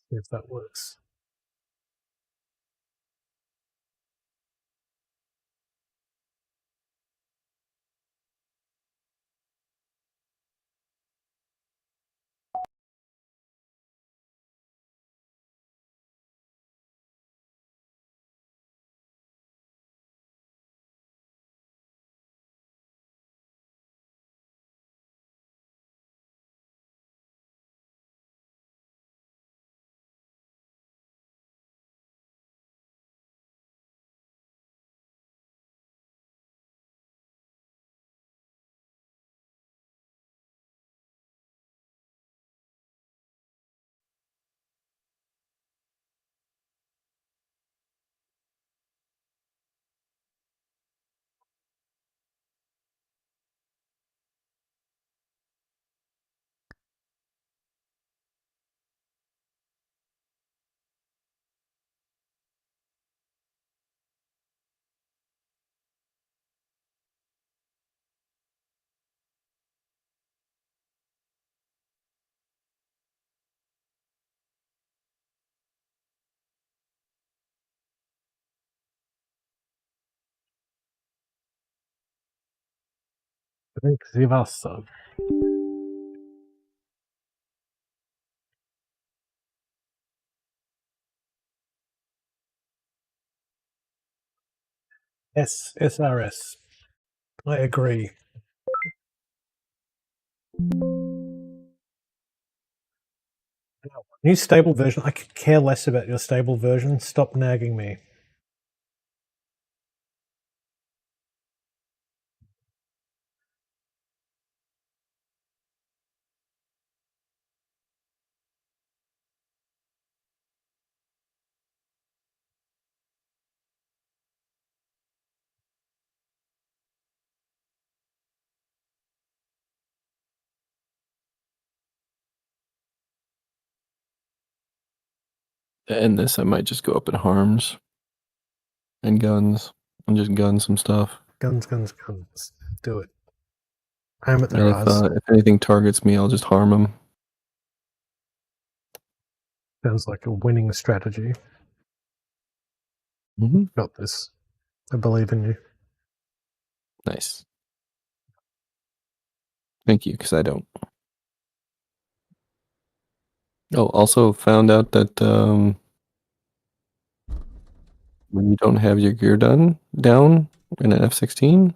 Speaker 1: See if that works. I think Zivasa. SRS. I agree. New stable version. I could care less about your stable version. Stop nagging me.
Speaker 2: To end this, I might just go up in harms and guns and just gun some stuff.
Speaker 1: Guns, guns, guns. Do it. I'm at their
Speaker 2: And
Speaker 1: eyes.
Speaker 2: if anything targets me, I'll just harm them.
Speaker 1: Sounds like a winning strategy.
Speaker 2: Mm-hmm.
Speaker 1: Got this. I believe in you.
Speaker 2: Nice. Thank you, because I don't. Oh, also found out that when you don't have your gear down in an F-16,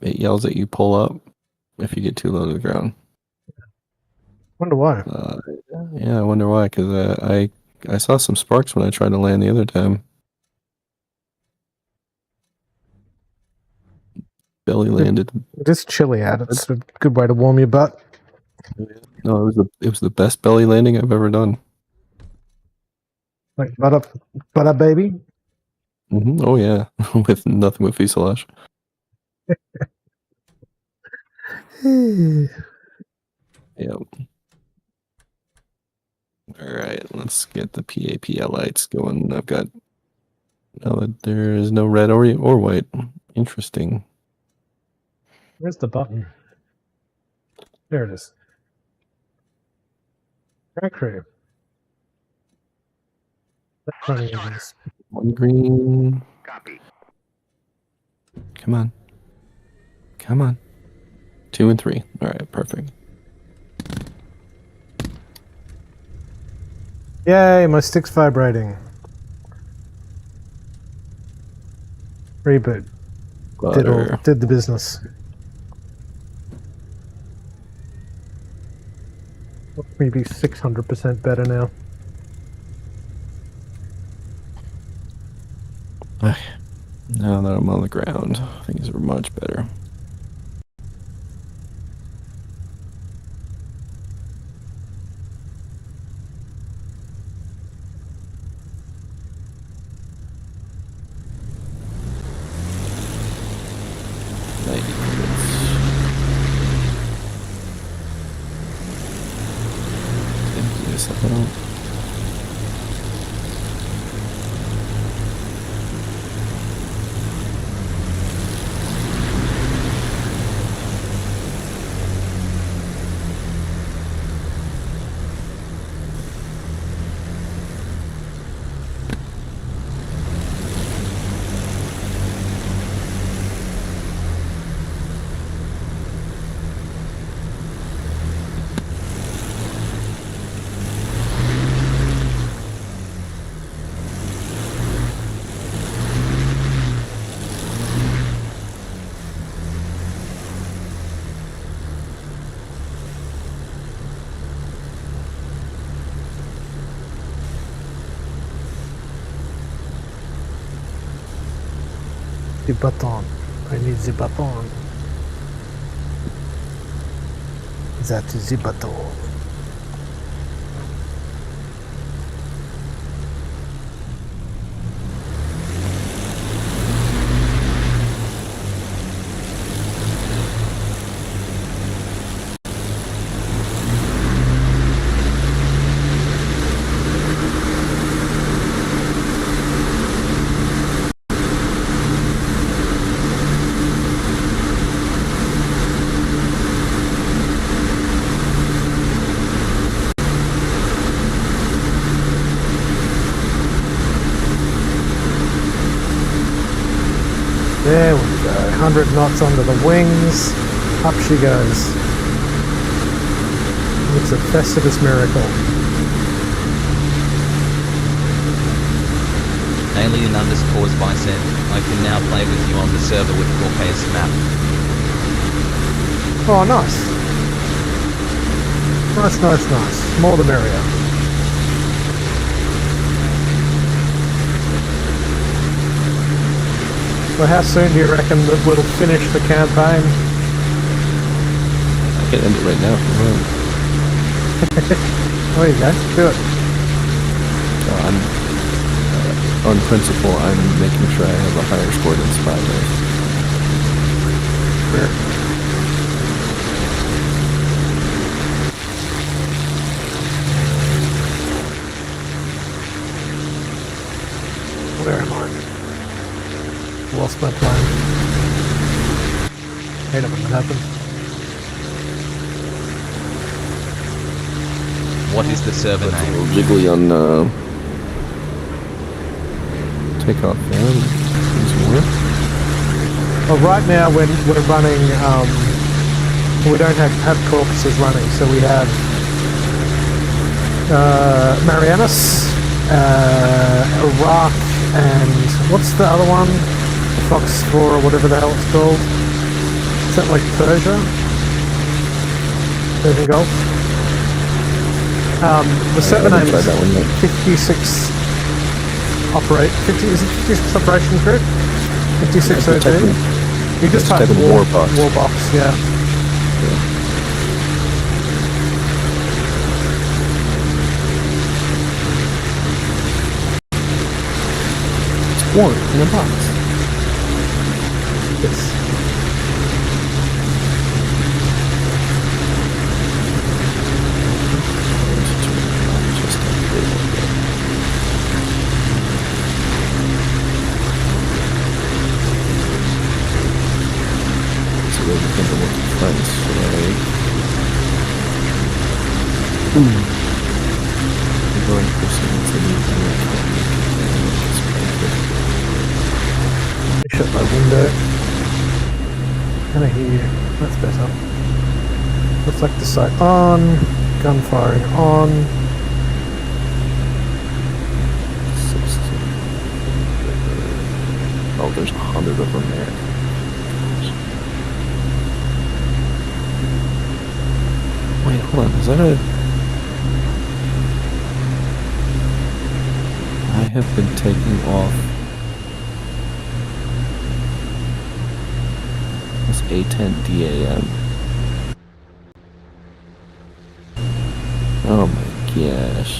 Speaker 2: it yells that you pull up if you get too low to the ground.
Speaker 1: Wonder why.
Speaker 2: Yeah, I wonder why, because I saw some sparks when I tried to land the other time. Belly landed.
Speaker 1: It is chilly out. It's a good way to warm your butt.
Speaker 2: No, it was the best belly landing I've ever done.
Speaker 1: Like butter baby.
Speaker 2: Mm-hmm. Oh yeah, with nothing but fuselage. Yep. All right, let's get the PAP lights going. I've got. No, there is no red or white. Interesting.
Speaker 1: Where's the button? There it is. Track crew. That's running in this.
Speaker 2: One green.
Speaker 4: Copy.
Speaker 2: Come on. Come on. 2 and 3. All right, perfect.
Speaker 1: Yay, my stick's vibrating. Reboot.
Speaker 2: Butter.
Speaker 1: Did the business. Maybe 600% better now.
Speaker 2: Now that I'm on the ground, things are much better.
Speaker 1: The baton. I need the baton. That is the baton. There we go. 100 knots under the wings. Up she goes. It's a Festivus miracle.
Speaker 3: Alien underscores by said, I can now play with you on the server with Corpus map.
Speaker 1: Oh, nice. Nice. More the merrier. So how soon do you reckon that we'll finish the campaign?
Speaker 2: I can end it right now if you want.
Speaker 1: There you go. Do it.
Speaker 2: So on principle, I'm making sure I have a higher score than Spy does.
Speaker 1: Where am I? Lost my plan. Hate it when that happens.
Speaker 3: What is the server
Speaker 2: It's a
Speaker 3: name?
Speaker 2: little jiggly on takeoff fan. There's more.
Speaker 1: Well, right now we're running. We don't have corpuses running, so we have Marianus, Iraq, and what's the other one? Fox 4 or whatever the hell it's called. Is that like Persia? Persian Gulf? The server name is 56 is it 56 Operation Group? 5602? You just type in Warbox, yeah.
Speaker 2: It's war in a box.
Speaker 1: Yes. Shut my window. Can I hear you? That's better. Reflector sight on. Gun firing on.
Speaker 2: Oh, there's 100 of them there. Wait, hold on. Is that a... I have been taking off... That's A10 DAM. Oh my gosh.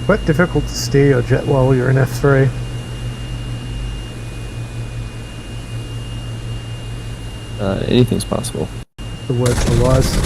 Speaker 1: Quite difficult to steer your jet while you're in F3.
Speaker 2: Anything's possible.
Speaker 1: The word for wise.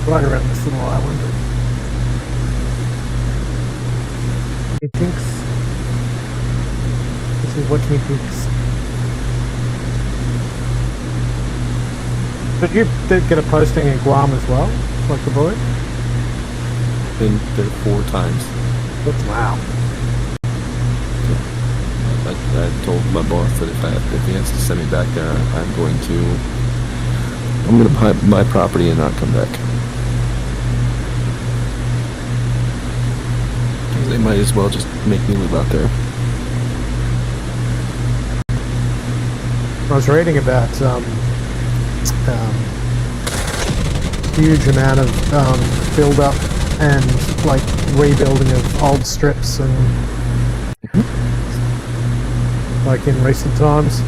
Speaker 1: Right around this little island. Methinks. This is what methinks. Did you get a posting in Guam as well, like the boy?
Speaker 2: Been there 4 times.
Speaker 1: Wow.
Speaker 2: I told my boss that if he has to send me back there, I'm going to buy property and not come back. They might as well just make me live out there.
Speaker 1: I was reading about huge amount of build up and like rebuilding of old strips and like in recent times.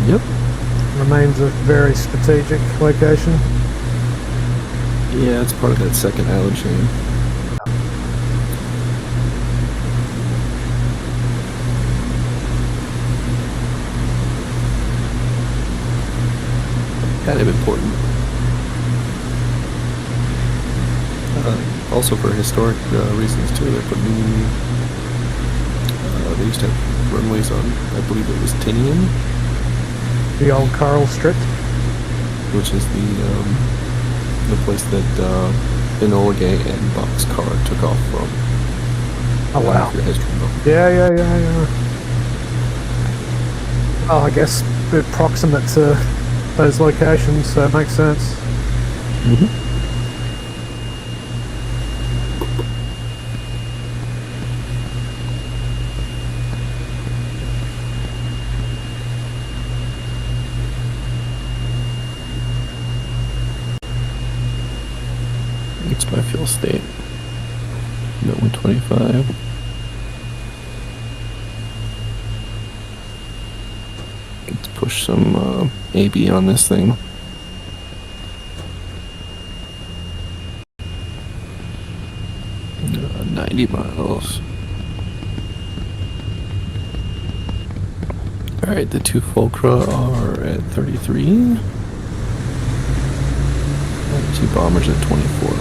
Speaker 2: Yep.
Speaker 1: Remains a very strategic location.
Speaker 2: Yeah, it's part of that second island chain. Kind of important. Also for historic reasons too. They're putting they used to have runways on, I believe it was Tinian,
Speaker 1: The old coral strip.
Speaker 2: which is the place that Enola Gay and Boxcar took off from.
Speaker 1: Oh wow.
Speaker 2: If your history book.
Speaker 1: Yeah. Well, I guess they're proximate to those locations, so it makes sense.
Speaker 2: Mm-hmm. It's my fuel state. No 125. Let's push some AB on this thing. 90 miles. Alright, the 2 Fulcra are at 33. 2 bombers at 24.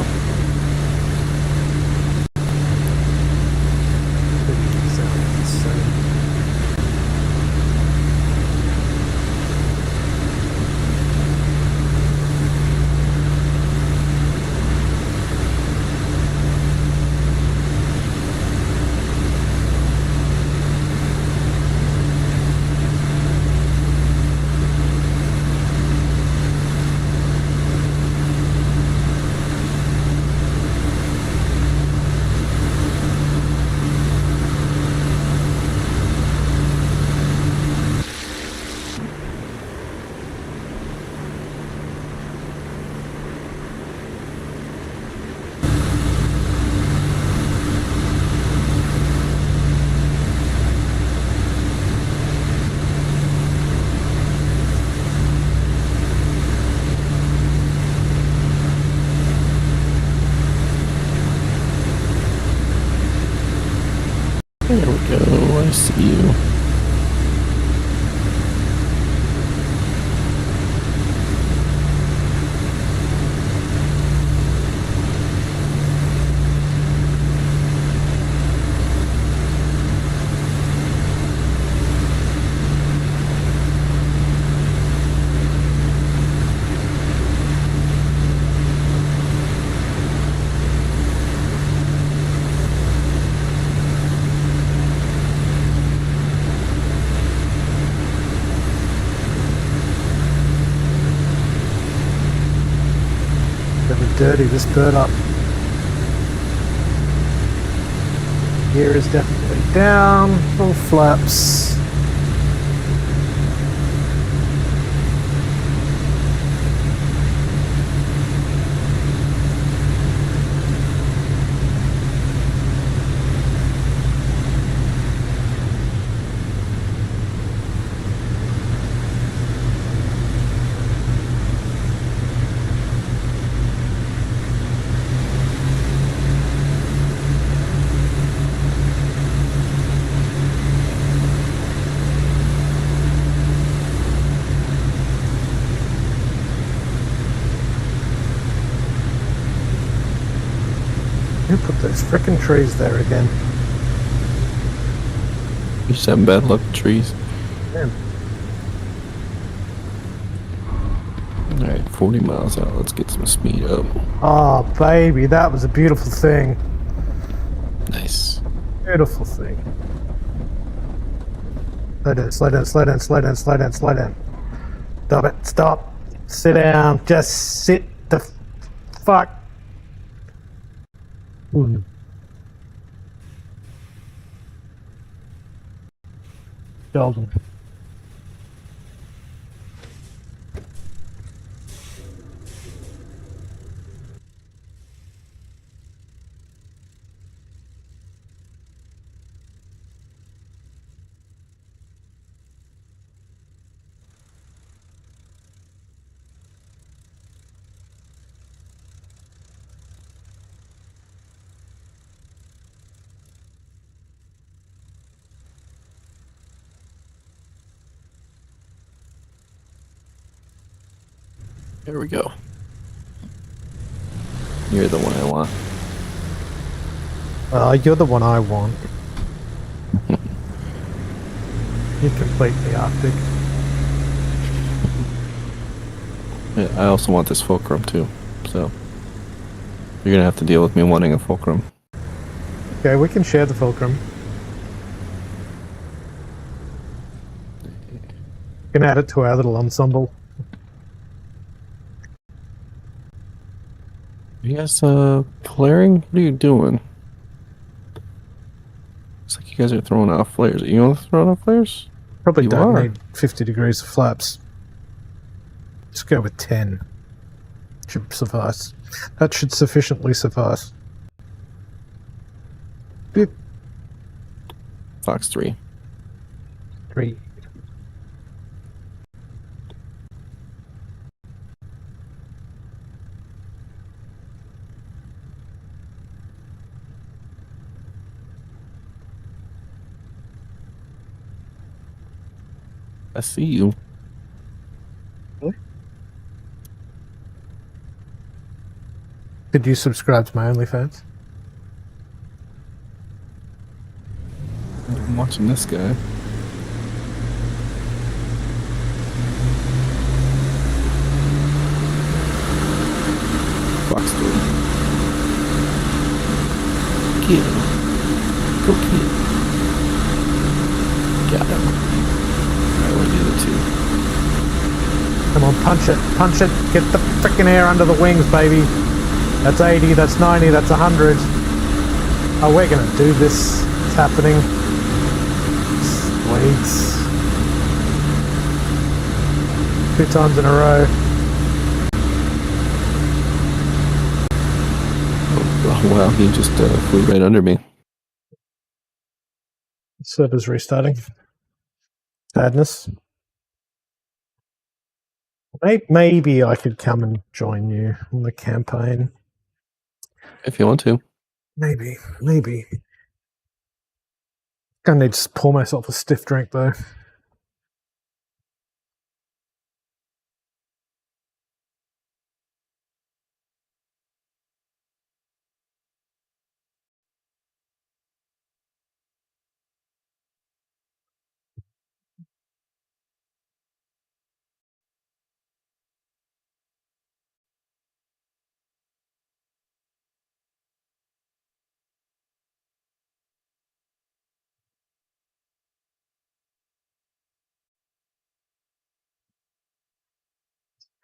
Speaker 2: There we go, I see you.
Speaker 1: Dirty this bird up. Gear is definitely down, full flaps. Who put those frickin' trees there again?
Speaker 2: You just having bad luck with trees.
Speaker 1: Man.
Speaker 2: Alright, 40 miles out. Let's get some speed up.
Speaker 1: Oh, baby, that was a beautiful thing.
Speaker 2: Nice.
Speaker 1: Beautiful thing. Slow down, slow down, slow down, slow down, slow down, slow down. Stop it, stop. Sit down, just sit the fuck. Golden.
Speaker 2: Here we go. You're the one I want.
Speaker 1: You're the one I want. You complete the Arctic.
Speaker 2: Yeah, I also want this fulcrum too, so you're gonna have to deal with me wanting a fulcrum.
Speaker 1: Okay, we can share the fulcrum. We can add it to our little ensemble.
Speaker 2: You guys flaring? What are you doing? Looks like you guys are throwing off flares. Are you want to throw off flares?
Speaker 1: Probably
Speaker 2: You
Speaker 1: don't
Speaker 2: are.
Speaker 1: need 50 degrees of flaps. Just go with 10. Should suffice. That should sufficiently suffice. Beep.
Speaker 2: Fox 3.
Speaker 1: 3.
Speaker 2: I see you.
Speaker 1: Did you subscribe to my OnlyFans?
Speaker 2: I'm watching this guy. Fox 3. Get him. Go get him. Got him. Alright, we'll do the 2.
Speaker 1: Come on, punch it, punch it. Get the freaking air under the wings, baby. That's 80, that's 90, that's 100. Oh, we're gonna do this. It's happening. Sweet. 2 times in a row.
Speaker 2: Oh wow, he just flew right under me.
Speaker 1: Server's restarting. Sadness. Maybe I could come and join you on the campaign.
Speaker 2: If you want to.
Speaker 1: Maybe. Gonna need to pour myself a stiff drink though.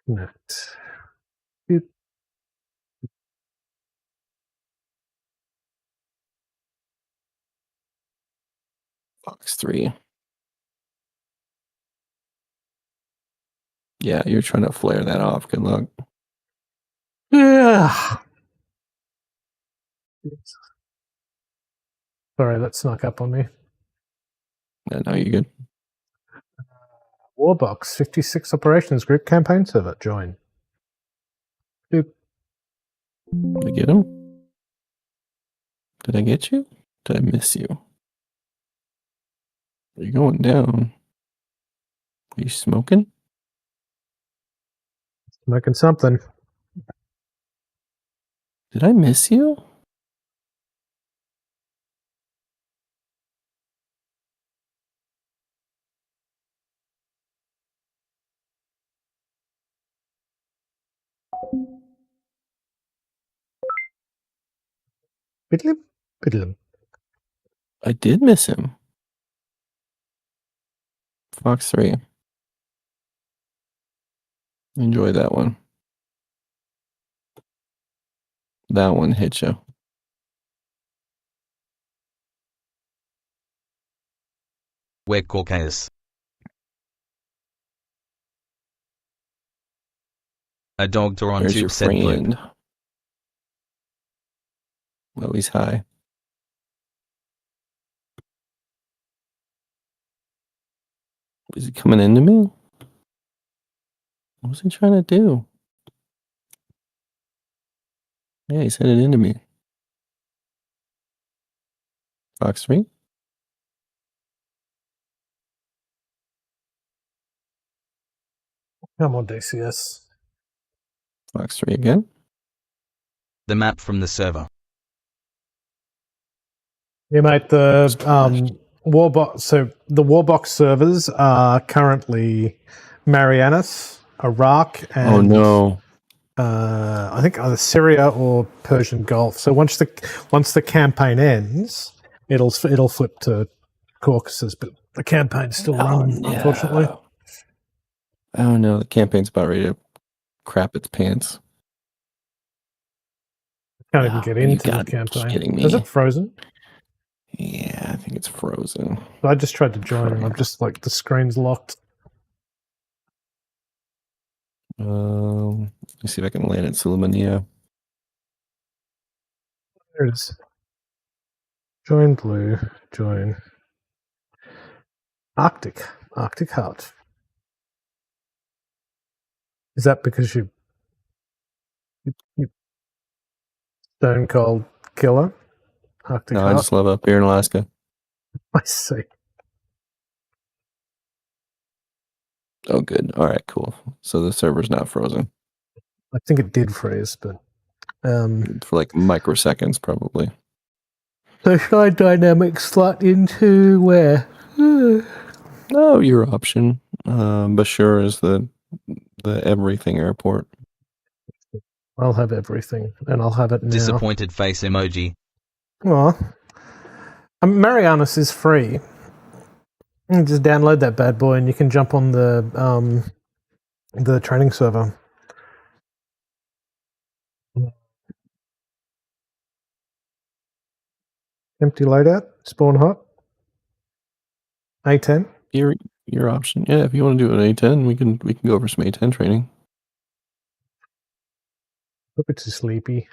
Speaker 1: Connect. Boop.
Speaker 2: Fox 3. Yeah, you're trying to flare that off. Good luck.
Speaker 1: Yeah. Sorry, that snuck up on me.
Speaker 2: Yeah, no, you're good.
Speaker 1: Warbox 56 Operations Group Campaign Server. Join. Boop.
Speaker 2: Did I get him? Did I get you? Did I miss you? Are you going down? Are you smoking?
Speaker 1: Smoking something.
Speaker 2: Did I miss you?
Speaker 1: Biddlim, biddlim.
Speaker 2: I did miss him. Fox 3. Enjoy that one. That one hit you.
Speaker 3: We're Caucasus. A dog door on
Speaker 2: There's your
Speaker 3: tube said bloop.
Speaker 2: friend. Well, he's high. Is he coming into me? What was he trying to do? Yeah, he's headed into me. Fox 3?
Speaker 1: Come on, DCS.
Speaker 2: Fox 3 again?
Speaker 3: The map from the server.
Speaker 1: Yeah, mate, the
Speaker 2: Splash.
Speaker 1: so the Warbox servers are currently Marianas, Iraq, and
Speaker 2: Oh no.
Speaker 1: I think either Syria or Persian Gulf. So once the campaign ends, it'll flip to Caucasus, but the campaign's still running, unfortunately.
Speaker 2: Oh no, the campaign's about ready to crap its pants.
Speaker 1: Can't even get
Speaker 2: You
Speaker 1: into the
Speaker 2: gotta be
Speaker 1: campaign.
Speaker 2: kidding me.
Speaker 1: Is it frozen?
Speaker 2: Yeah, I think it's frozen.
Speaker 1: I just tried to join and I'm just like the screen's locked.
Speaker 2: Let me see if I can land at Sulemania.
Speaker 1: There it is. Join blue. Join Arctic Heart. Is that because you stone cold killer? Arctic
Speaker 2: No,
Speaker 1: Heart.
Speaker 2: I just love up here in Alaska.
Speaker 1: I see.
Speaker 2: Oh, good. All right, cool. So the server's not frozen
Speaker 1: I think it did freeze, but
Speaker 2: for like microseconds, probably.
Speaker 1: so should I dynamic slot into where?
Speaker 2: Oh, your option. Bashur is the everything airport.
Speaker 1: I'll have everything, and I'll have it now.
Speaker 3: Disappointed face emoji.
Speaker 1: Well, Marianas is free. You just download that bad boy, and you can jump on the training server. Empty loadout, spawn hot. A10.
Speaker 2: Your option. Yeah, if you want to do an A10, we can go over some A10 training.
Speaker 1: Look, it's too sleepy.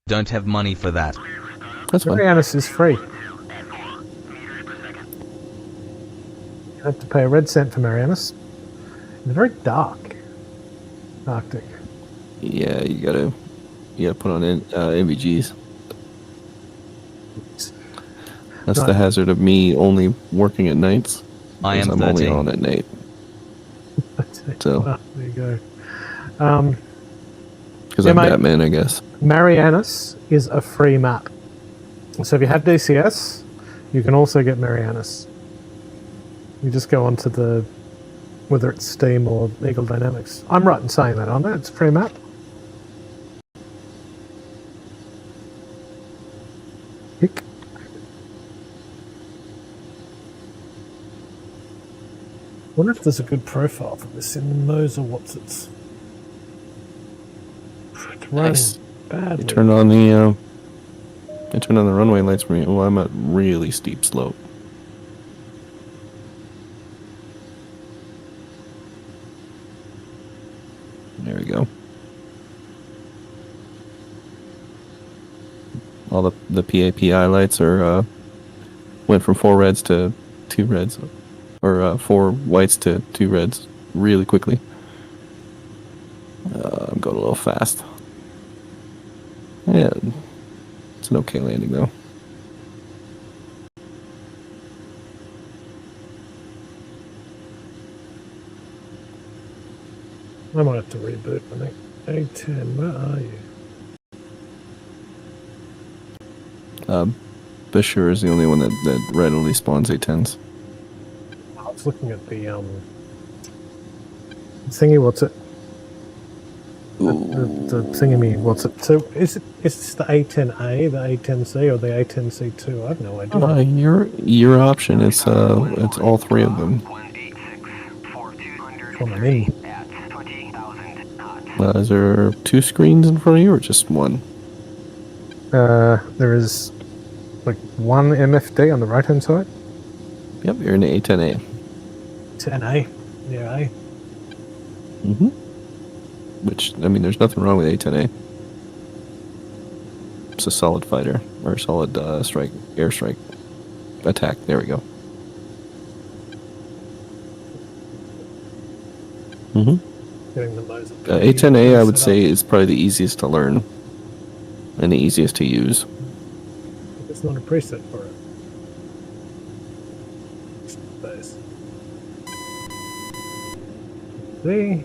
Speaker 3: Don't have money for that.
Speaker 2: That's fine.
Speaker 1: Marianas is free. You have to pay a red cent for Marianas. It's very dark. Arctic.
Speaker 2: Yeah, you gotta put on NVGs. That's
Speaker 1: Right.
Speaker 2: the hazard of me only working at nights.
Speaker 3: I am
Speaker 2: I'm only
Speaker 3: 13.
Speaker 2: on at night. So
Speaker 1: Well, there you go.
Speaker 2: because
Speaker 1: Yeah,
Speaker 2: I'm
Speaker 1: mate.
Speaker 2: Batman, I guess.
Speaker 1: Marianas is a free map. So if you have DCS, you can also get Marianas. You just go onto whether it's Steam or Eagle Dynamics. I'm right in saying that, aren't I? It's a free map. Pick. Wonder if there's a good profile for this in the Moser Watsits. It's running
Speaker 2: Nice.
Speaker 1: badly.
Speaker 2: I turned on the runway lights for me. Well, I'm at really steep slope. There we go. All the PAPI lights are went from 4 reds to 2 reds, or 4 whites to 2 reds really quickly. I'm going a little fast. Yeah, it's an okay landing though.
Speaker 1: I might have to reboot, I think. A10, where are you?
Speaker 2: Bashur is the only one that readily spawns A10s.
Speaker 1: I was looking at the thingy, what's it? The thingy, what's it? So is this the A10A, the A10C, or the A10C2? I have no idea.
Speaker 2: Your option. It's all three of them.
Speaker 1: What I mean.
Speaker 2: Is there two screens in front of you or just one?
Speaker 1: There is like one MFD on the right hand side.
Speaker 2: Yep, you're in the A10A.
Speaker 1: 10A. Yeah, A.
Speaker 2: Mm-hmm. Which, I mean, there's nothing wrong with A10A. It's a solid fighter, or a solid airstrike attack. There we go. Mm-hmm.
Speaker 1: Getting the most of
Speaker 2: A10A, I would say, is probably the easiest to learn and the easiest to use.
Speaker 1: It's not a preset for it. Base. See?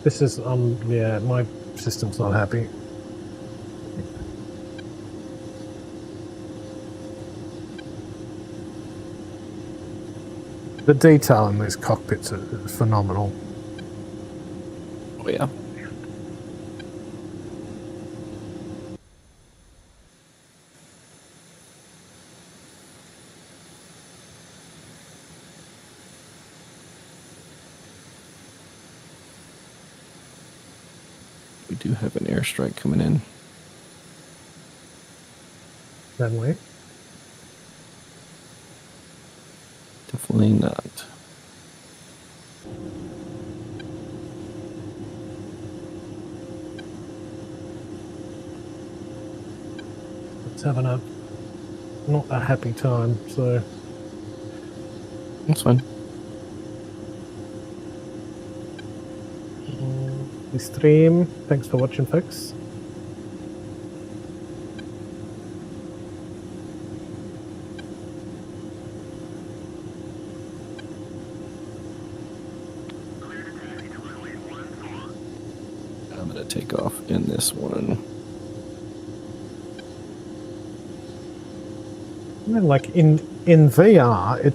Speaker 1: This is, yeah, my system's not happy. The detail in these cockpits is phenomenal.
Speaker 2: Oh, yeah. We do have an airstrike coming in.
Speaker 1: Then we.
Speaker 2: Definitely not.
Speaker 1: It's having a not a happy time, so
Speaker 2: That's fine.
Speaker 1: the stream. Thanks for watching, folks.
Speaker 2: I'm going to take off in this one.
Speaker 1: Like in VR, it's